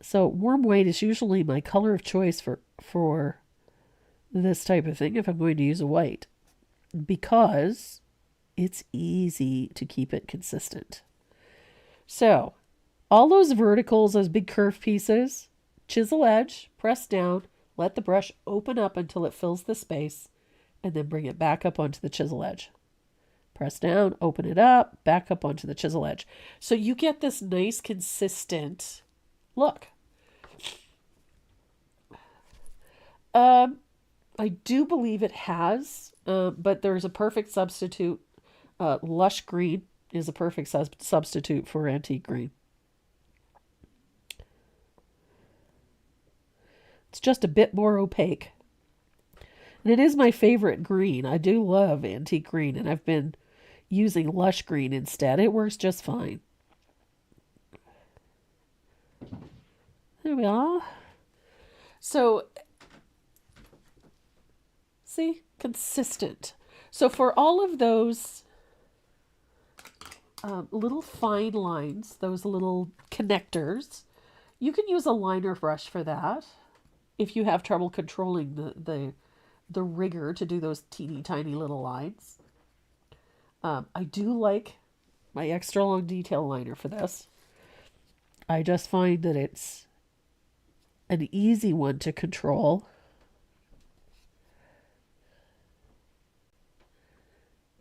So warm white is usually my color of choice for this type of thing if I'm going to use a white, because it's easy to keep it consistent. So all those verticals, those big curved pieces, chisel edge, press down, let the brush open up until it fills the space, and then bring it back up onto the chisel edge. Press down, open it up, back up onto the chisel edge. So you get this nice consistent look. I do believe it has, but there's a perfect substitute. Lush green is a perfect substitute for antique green. It's just a bit more opaque. And it is my favorite green. I do love antique green, and I've been using lush green instead. It works just fine. There we are. So, see? Consistent. So for all of those little fine lines, those little connectors, you can use a liner brush for that if you have trouble controlling the rigor to do those teeny tiny little lines. I do like my extra long detail liner for this. I just find that it's an easy one to control.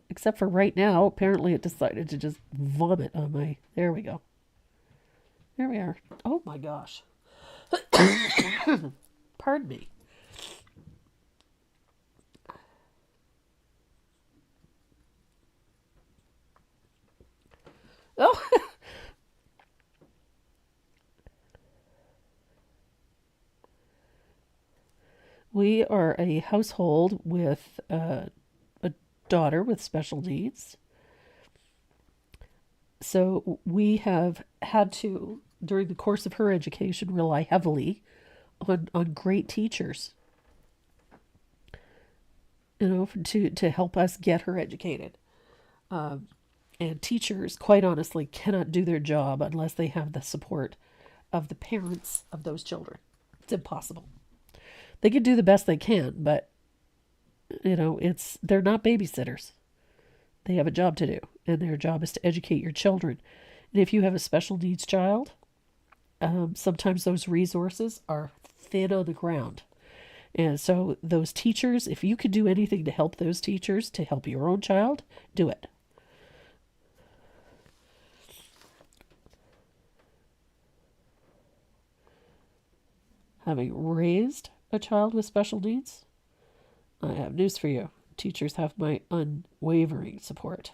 Except for right now, apparently it decided to just vomit on my... There we go. There we are. Oh my gosh. Pardon me. Oh. We are a household with a daughter with special needs. So we have had to, during the course of her education, rely heavily on great teachers, to help us get her educated. And teachers, quite honestly, cannot do their job unless they have the support of the parents of those children. It's impossible. They can do the best they can, but they're not babysitters. They have a job to do, and their job is to educate your children. And if you have a special needs child, sometimes those resources are thin on the ground. And so those teachers, if you could do anything to help those teachers, to help your own child, do it. Having raised a child with special needs, I have news for you. Teachers have my unwavering support.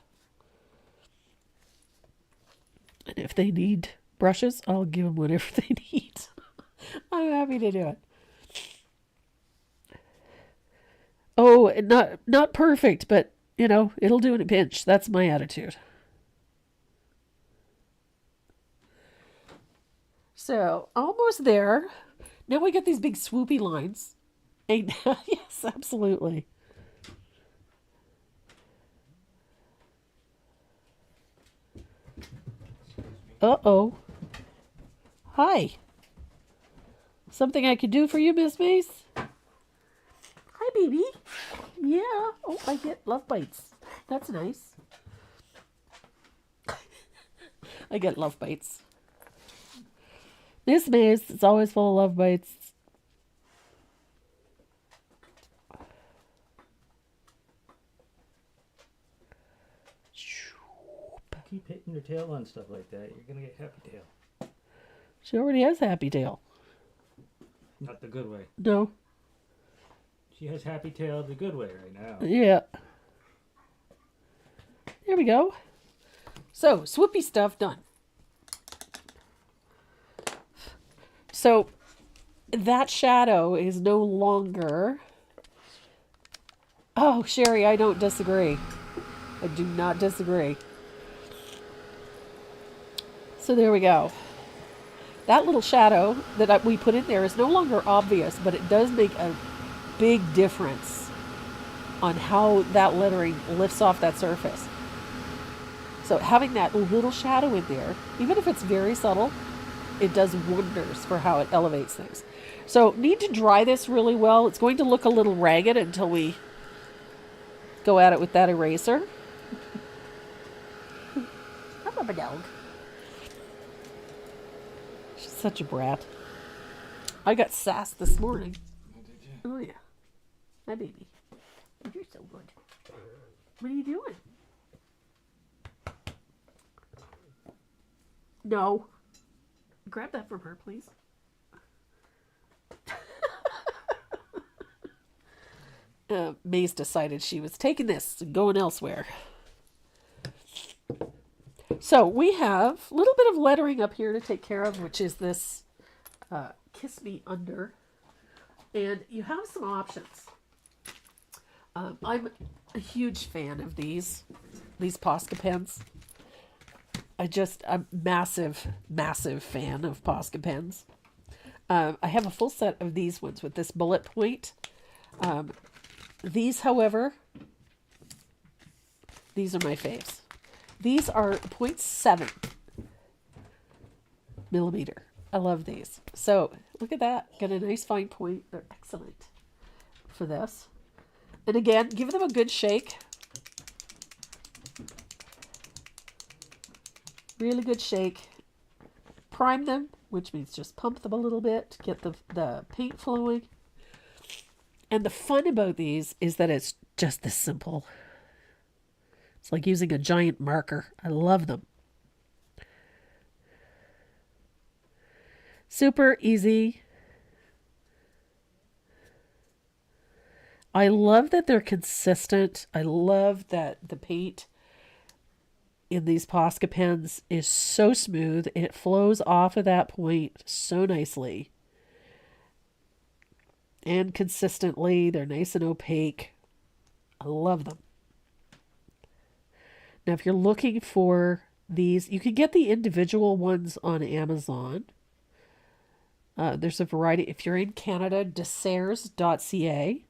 And if they need brushes, I'll give them whatever they need. I'm happy to do it. Oh, not perfect, but, it'll do in a pinch. That's my attitude. So, almost there. Now we get these big swoopy lines. And, yes, absolutely. Uh-oh. Hi. Something I could do for you, Miss Mace? Hi, baby. Yeah. Oh, I get love bites. That's nice. I get love bites. Miss Mace is always full of love bites. Keep hitting your tail on stuff like that, you're gonna get happy tail. She already has happy tail. Not the good way. No. She has happy tail the good way right now. Yeah. There we go. So, swoopy stuff done. So, that shadow is no longer... Oh, Sherry, I don't disagree. I do not disagree. So there we go. That little shadow that we put in there is no longer obvious, but it does make a big difference on how that lettering lifts off that surface. So having that little shadow in there, even if it's very subtle, it does wonders for how it elevates things. So need to dry this really well. It's going to look a little ragged until we go at it with that eraser. I love a dog. She's such a brat. I got sassed this morning. Oh yeah. My baby. You're so good. What are you doing? No. Grab that from her, please. Maze decided she was taking this and going elsewhere. So we have a little bit of lettering up here to take care of, which is this Kiss Me Under. And you have some options. I'm a huge fan of these Posca pens. I'm massive fan of Posca pens. I have a full set of these ones with this bullet point. These, however, these are my faves. These are 0.7 millimeter. I love these. So look at that. Got a nice fine point. They're excellent for this. And again, give them a good shake. Really good shake. Prime them, which means just pump them a little bit to get the paint flowing. And the fun about these is that it's just this simple. It's like using a giant marker. I love them. Super easy. I love that they're consistent. I love that the paint in these Posca pens is so smooth. It flows off of that point so nicely. And consistently. They're nice and opaque. I love them. Now, if you're looking for these, you can get the individual ones on Amazon. There's a variety. If you're in Canada, desserts.ca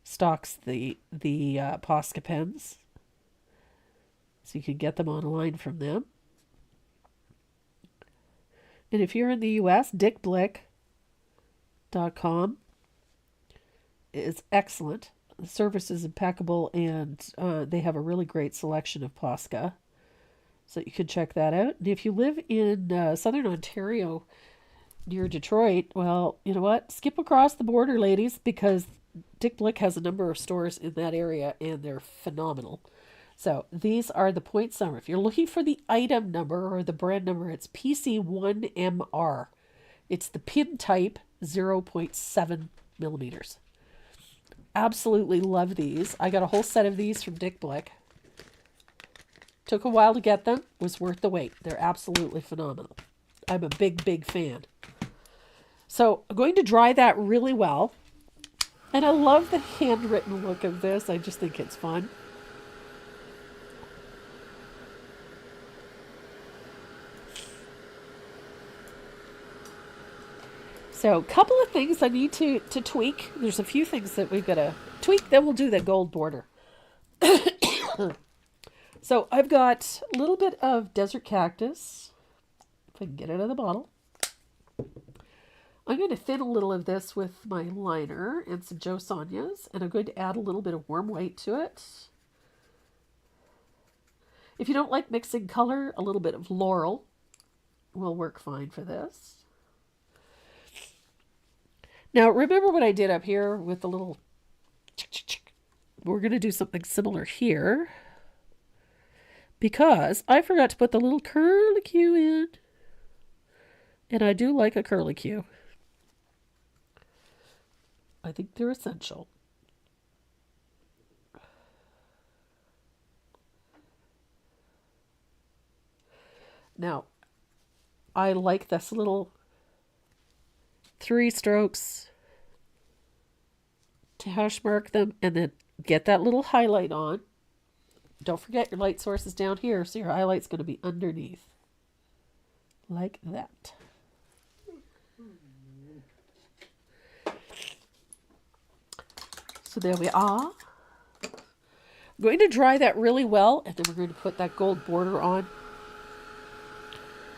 stocks the Posca pens. So you can get them online from them. And if you're in the US, dickblick.com is excellent. The service is impeccable, and they have a really great selection of Posca. So you can check that out. And if you live in southern Ontario near Detroit, well, you know what? Skip across the border, ladies, because Dick Blick has a number of stores in that area, and they're phenomenal. So these are the point summer. If you're looking for the item number or the brand number, it's PC1MR. It's the pin type 0.7 millimeters. Absolutely love these. I got a whole set of these from Dick Blick. Took a while to get them. Was worth the wait. They're absolutely phenomenal. I'm a big fan. So I'm going to dry that really well. And I love the handwritten look of this. I just think it's fun. So a couple of things I need to tweak. There's a few things that we've got to tweak. Then we'll do the gold border. So I've got a little bit of desert cactus. If I can get it out of the bottle. I'm going to thin a little of this with my liner and some Joe Sonias, and I'm going to add a little bit of warm white to it. If you don't like mixing color, a little bit of laurel will work fine for this. Now, remember what I did up here with the little... We're going to do something similar here, because I forgot to put the little curlicue in, and I do like a curlicue. I think they're essential. Now, I like this little 3 strokes to hash mark them, and then get that little highlight on. Don't forget your light source is down here, so your highlight's going to be underneath. Like that. So there we are. I'm going to dry that really well, and then we're going to put that gold border on.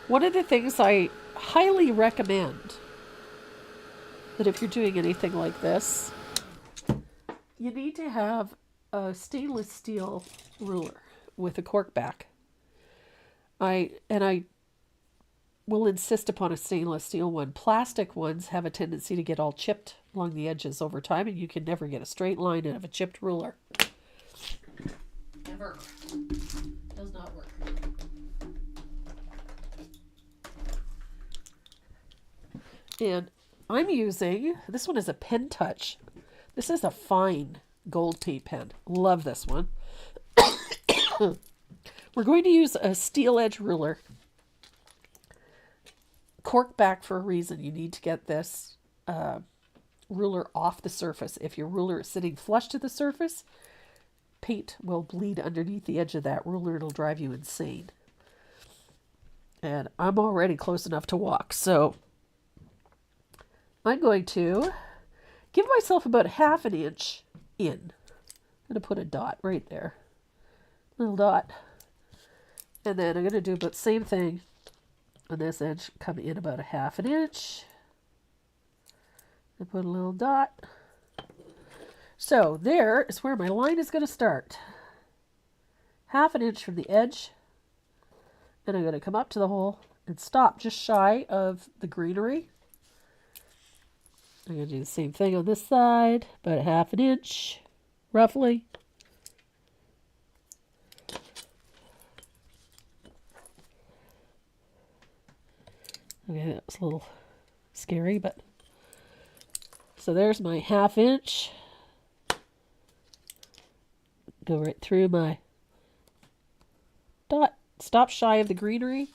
One of the things I highly recommend, that if you're doing anything like this, you need to have a stainless steel ruler with a cork back. I will insist upon a stainless steel one. Plastic ones have a tendency to get all chipped along the edges over time, and you can never get a straight line out of a chipped ruler. Never. Does not work. And I'm using, this one is a Pen Touch. This is a fine gold paint pen. Love this one. We're going to use a steel edge ruler. Cork back for a reason. You need to get this ruler off the surface. If your ruler is sitting flush to the surface, paint will bleed underneath the edge of that ruler. It'll drive you insane. And I'm already close enough to walk, so I'm going to give myself about ½ an inch in. I'm going to put a dot right there. Little dot. And then I'm going to do about the same thing on this edge. Come in about ½ an inch. And put a little dot. So there is where my line is going to start. ½ an inch from the edge. And I'm going to come up to the hole and stop just shy of the greenery. I'm going to do the same thing on this side, about ½ an inch, roughly. Okay, that was a little scary, but... So there's my ½ inch. Go right through my dot. Stop shy of the greenery.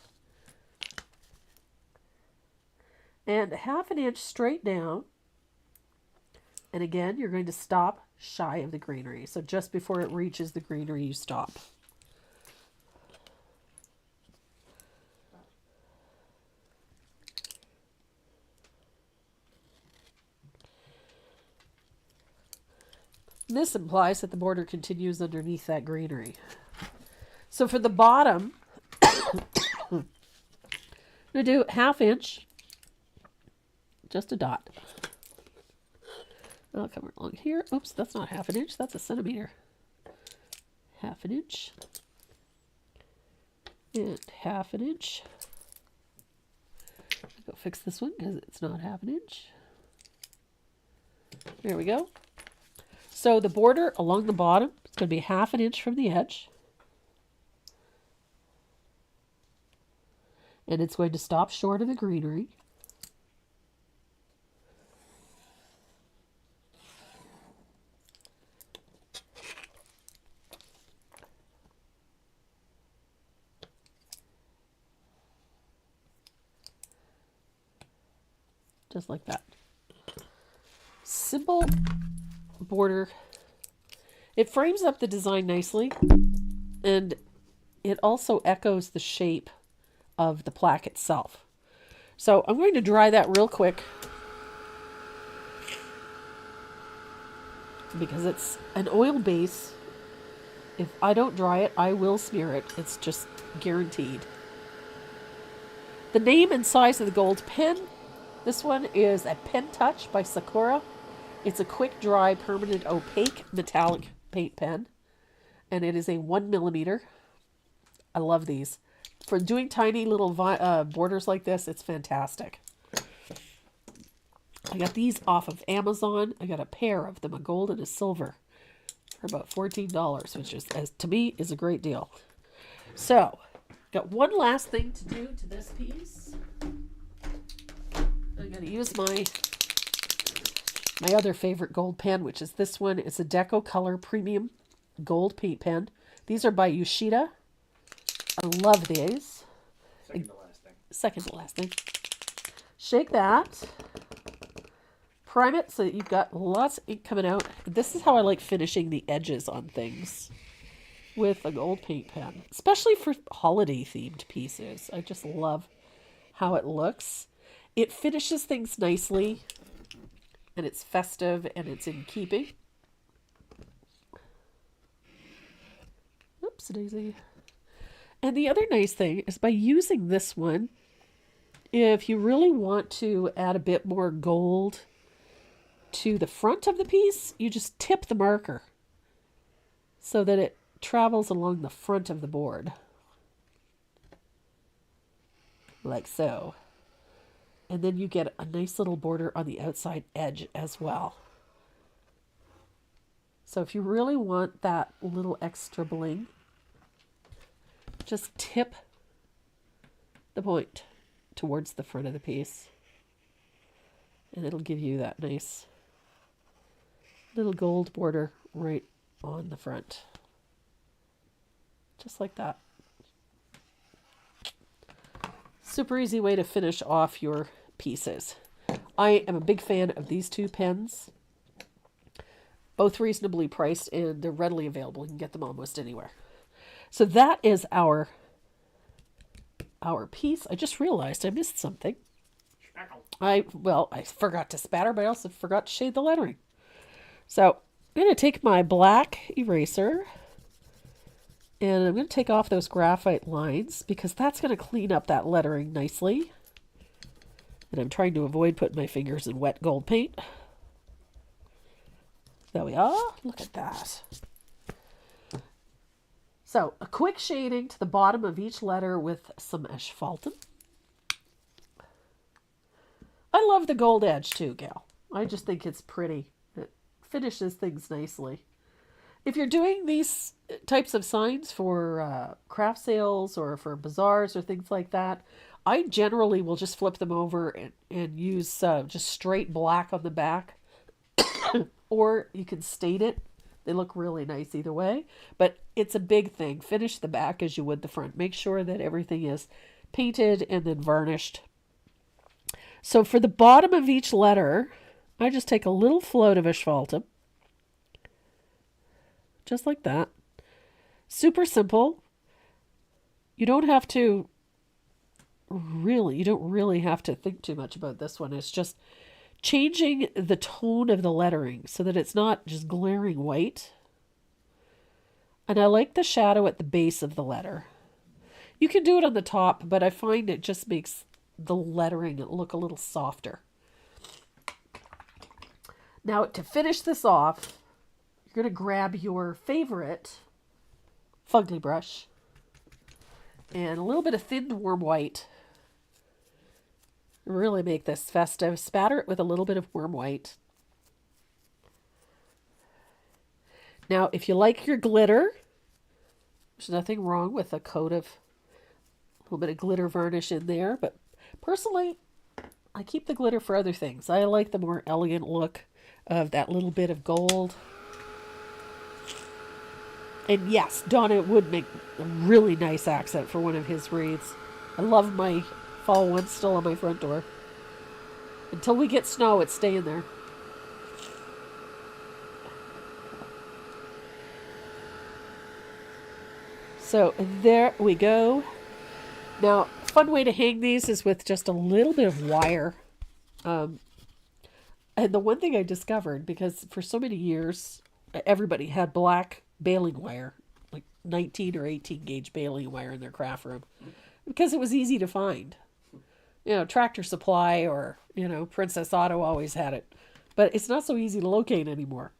And ½ an inch straight down. And again, you're going to stop shy of the greenery. So just before it reaches the greenery, you stop. This implies that the border continues underneath that greenery. So for the bottom, I'm going to do ½ inch, just a dot. I'll come along here. Oops, that's not ½ an inch, that's a centimeter. ½ an inch. And ½ an inch. I'll go fix this one because it's not ½ an inch. There we go. So the border along the bottom is going to be ½ an inch from the edge. And it's going to stop short of the greenery. Just like that. Simple border. It frames up the design nicely, and it also echoes the shape of the plaque itself. So I'm going to dry that real quick because it's an oil base. If I don't dry it, I will smear it. It's just guaranteed. The name and size of the gold pen. This one is a Pen Touch by Sakura. It's a quick dry, permanent, opaque, metallic paint pen. And it is a 1mm. I love these. For doing tiny little borders like this, it's fantastic. I got these off of Amazon. I got a pair of them, a gold and a silver, for about $14, which is, to me, is a great deal. So, got one last thing to do to this piece. I'm going to use my other favorite gold pen, which is this one. It's a Deco Color Premium Gold Paint Pen. These are by Yoshida. I love these. Second to last thing. Second to last thing. Shake that. Prime it so that you've got lots of ink coming out. This is how I like finishing the edges on things with a gold paint pen, especially for holiday themed pieces. I just love how it looks. It finishes things nicely, and it's festive, and it's in keeping. Oops, daisy. And the other nice thing is by using this one, if you really want to add a bit more gold to the front of the piece, you just tip the marker so that it travels along the front of the board. Like so. And then you get a nice little border on the outside edge as well. So if you really want that little extra bling, just tip the point towards the front of the piece. And it'll give you that nice little gold border right on the front. Just like that. Super easy way to finish off your pieces. I am a big fan of these two pens. Both reasonably priced, and they're readily available. You can get them almost anywhere. So that is our piece. I just realized I missed something. I forgot to spatter, but I also forgot to shade the lettering. So I'm going to take my black eraser and I'm going to take off those graphite lines because that's going to clean up that lettering nicely. And I'm trying to avoid putting my fingers in wet gold paint. There we are. Look at that. So a quick shading to the bottom of each letter with some asphaltum. I love the gold edge too, gal. I just think it's pretty. It finishes things nicely. If you're doing these types of signs for craft sales or for bazaars or things like that, I generally will just flip them over and use just straight black on the back. Or you can stain it. They look really nice either way. But it's a big thing. Finish the back as you would the front. Make sure that everything is painted and then varnished. So for the bottom of each letter, I just take a little float of asphaltum. Just like that. Super simple. You don't really have to think too much about this one. It's just changing the tone of the lettering so that it's not just glaring white. And I like the shadow at the base of the letter. You can do it on the top, but I find it just makes the lettering look a little softer. Now, to finish this off, you're going to grab your favorite fugly brush and a little bit of thinned warm white. Really make this festive. Spatter it with a little bit of warm white. Now, if you like your glitter, there's nothing wrong with a coat of a little bit of glitter varnish in there. But personally, I keep the glitter for other things. I like the more elegant look of that little bit of gold. And yes, Donna would make a really nice accent for one of his wreaths. I love my fall one still on my front door. Until we get snow, it's staying there. So there we go. Now, fun way to hang these is with just a little bit of wire. And the one thing I discovered, because for so many years, everybody had black baling wire, like 19 or 18 gauge baling wire in their craft room, because it was easy to find. You know, Tractor Supply or, Princess Auto always had it. But it's not so easy to locate anymore.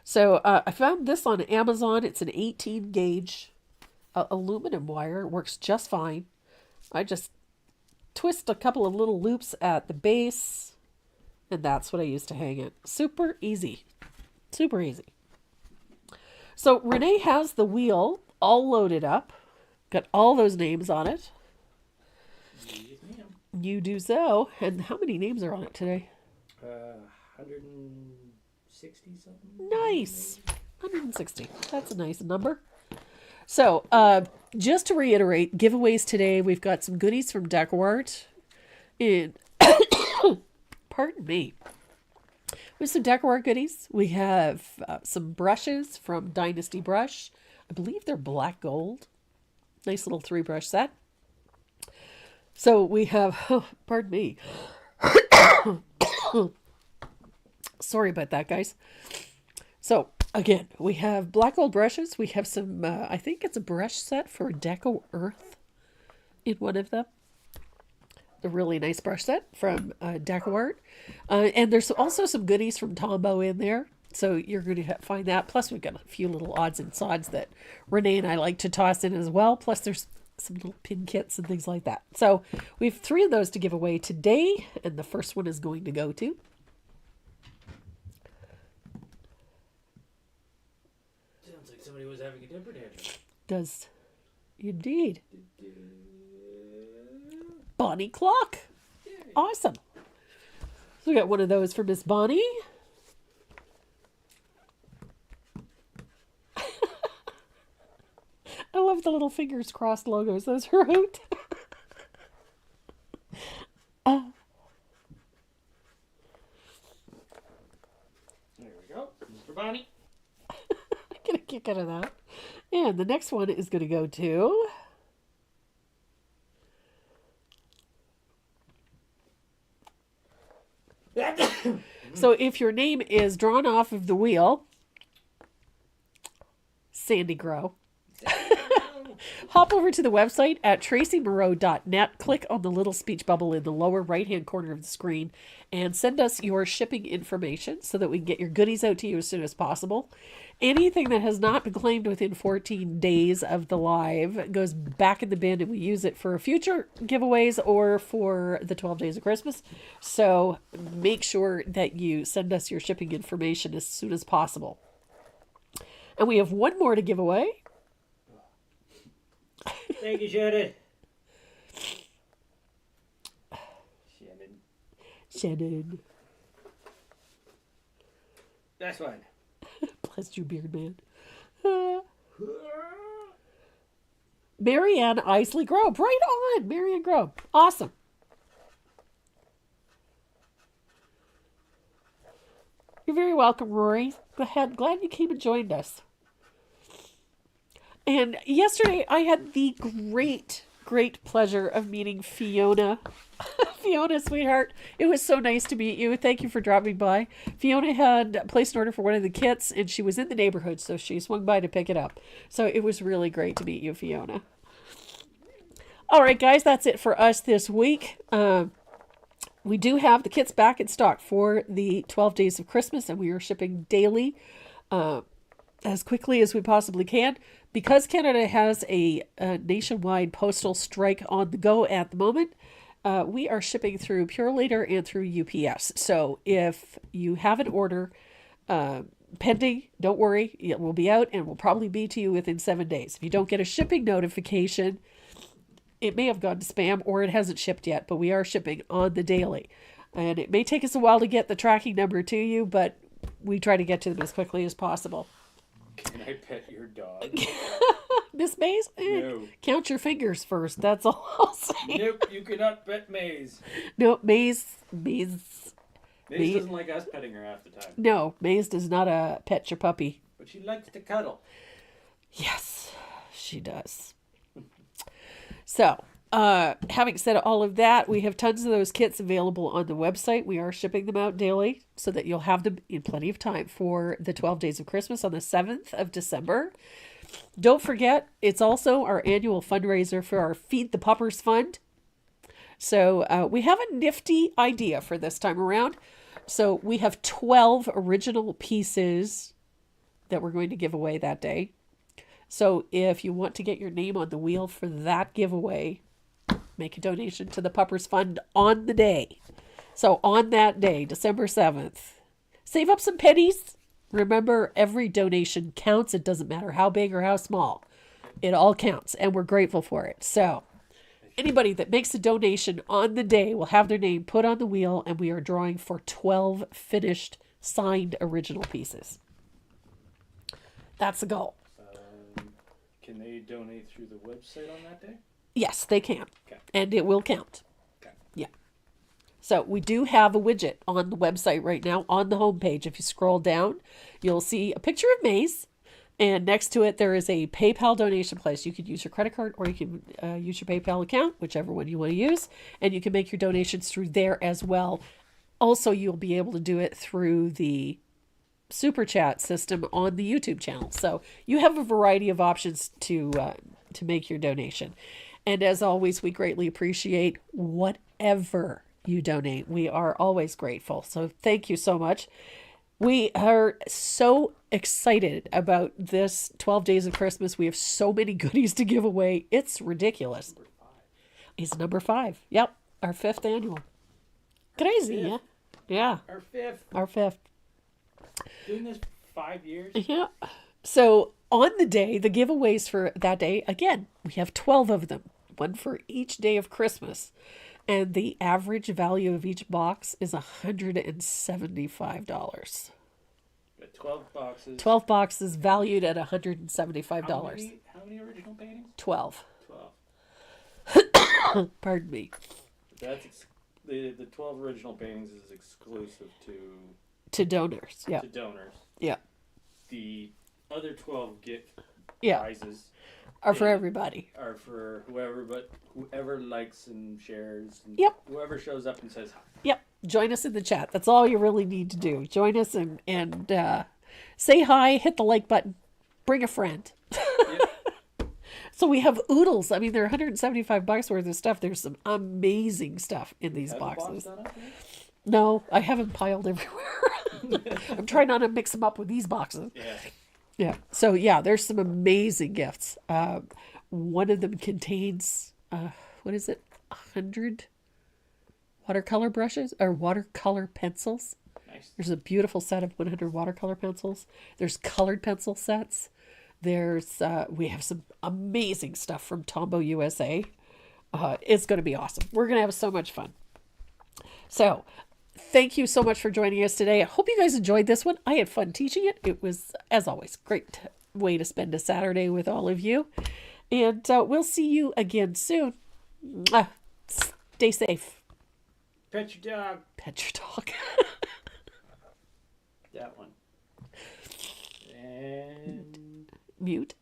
So I found this on Amazon. It's an 18 gauge aluminum wire. It works just fine. I just twist a couple of little loops at the base, and that's what I use to hang it. Super easy. Super easy. So Renee has the wheel all loaded up. Got all those names on it. You do so. And how many names are on it today? 160 something. Nice. 160. That's a nice number. So, just to reiterate, giveaways today, we've got some goodies from DecoArt. And, pardon me. We have some DecoArt goodies. We have some brushes from Dynasty Brush. I believe they're black gold. Nice little 3-brush set. So we have, pardon me. Sorry about that, guys. So, again, we have black gold brushes. We have some, I think it's a brush set for Deco Earth in one of them. A really nice brush set from DecoArt. And there's also some goodies from Tombow in there. So you're going to find that. Plus, we've got a few little odds and sods that Renee and I like to toss in as well. Plus, there's some little pin kits and things like that. So we have 3 of those to give away today. And the first one is going to go to Sounds like somebody was having a temper tantrum. Does indeed. Bonnie Clock. Awesome. So we got one of those for Miss Bonnie. I love the little fingers crossed logos. Those are out. kick out of that. And the next one is going to go to... So if your name is drawn off of the wheel, Sandy Grow, hop over to the website at tracymoreau.net, click on the little speech bubble in the lower right-hand corner of the screen, and send us your shipping information so that we can get your goodies out to you as soon as possible. Anything that has not been claimed within 14 days of the live goes back in the bin, and we use it for future giveaways or for the 12 days of Christmas. So make sure that you send us your shipping information as soon as possible. And we have one more to give away. Thank you, Shannon. Shannon. That's one. Bless you, beard man. Marianne Isley Grobe. Right on, Marianne Grobe. Awesome. You're very welcome, Rory. Go ahead. Glad you came and joined us. And yesterday I had the great pleasure of meeting Fiona. Fiona, sweetheart, it was so nice to meet you. Thank you for dropping by. Fiona had placed an order for one of the kits, and she was in the neighborhood, so she swung by to pick it up. So it was really great to meet you, Fiona. All right, guys, that's it for us this week. We do have the kits back in stock for the 12 days of Christmas, and we are shipping daily as quickly as we possibly can. Because Canada has a nationwide postal strike on the go at the moment, we are shipping through Purolator and through UPS. So if you have an order pending, don't worry, it will be out and will probably be to you within 7 days. If you don't get a shipping notification, it may have gone to spam or it hasn't shipped yet, but we are shipping on the daily. And it may take us a while to get the tracking number to you, but we try to get to them as quickly as possible. Can I pet your dog? Miss Maze? No. Count your fingers first. That's all I'll say. Nope, you cannot pet Maze. No, Maze Doesn't like us petting her half the time. No, Maze does not pet your puppy. But she likes to cuddle. Yes, she does. So, having said all of that, we have tons of those kits available on the website. We are shipping them out daily so that you'll have them in plenty of time for the 12 days of Christmas on the 7th of December. Don't forget, it's also our annual fundraiser for our Feed the Puppers Fund. So we have a nifty idea for this time around. So we have 12 original pieces that we're going to give away that day. So if you want to get your name on the wheel for that giveaway, make a donation to the Puppers Fund on the day. So on that day, December 7th, save up some pennies. Remember, every donation counts. It doesn't matter how big or how small. It all counts, and we're grateful for it. So anybody that makes a donation on the day will have their name put on the wheel, and we are drawing for 12 finished, signed original pieces. That's the goal. Can they donate through the website on that day? Yes, they can. Okay. And it will count. Okay. Yeah. So we do have a widget on the website right now on the homepage. If you scroll down, you'll see a picture of Maze. And next to it, there is a PayPal donation place. You can use your credit card or you can use your PayPal account, whichever one you want to use. And you can make your donations through there as well. Also, you'll be able to do it through the super chat system on the YouTube channel. So you have a variety of options to make your donation. And as always, we greatly appreciate whatever you donate. We are always grateful. So thank you so much. We are so excited about this 12 days of Christmas. We have so many goodies to give away. It's ridiculous. It's number 5. Yep. Our 5th annual. Crazy, yeah? Yeah. Our fifth. Doing this 5 years? Yeah. So on the day, the giveaways for that day, again, we have 12 of them. One for each day of Christmas. And the average value of each box is $175. 12 boxes. 12 boxes valued at $175. How many original paintings? 12. 12. Pardon me. That's the 12 original paintings is exclusive to donors. Yeah. To donors. Yeah. The other 12 gift Yeah. prizes Are for Yeah. everybody. are for whoever likes and shares. And Yep. Whoever shows up and says hi. Yep. Join us in the chat. That's all you really need to do. Join us and say hi, hit the like button, bring a friend. Yep. So we have oodles. I mean, they're $175 worth of stuff. There's some amazing stuff in these Has a box boxes. done up there? No, I haven't piled everywhere. I'm trying not to mix them up with these boxes. Yeah. Yeah. So yeah, there's some amazing gifts. One of them contains what is it? 100 watercolor brushes or watercolor pencils. Nice. There's a beautiful set of 100 watercolor pencils. There's colored pencil sets. There's we have some amazing stuff from Tombow USA. It's going to be awesome. We're going to have so much fun. So, thank you so much for joining us today. I hope you guys enjoyed this one. I had fun teaching it. It was, as always, great way to spend a Saturday with all of you. And we'll see you again soon. Stay safe. Pet your dog. Pet your dog. That one. And Mute.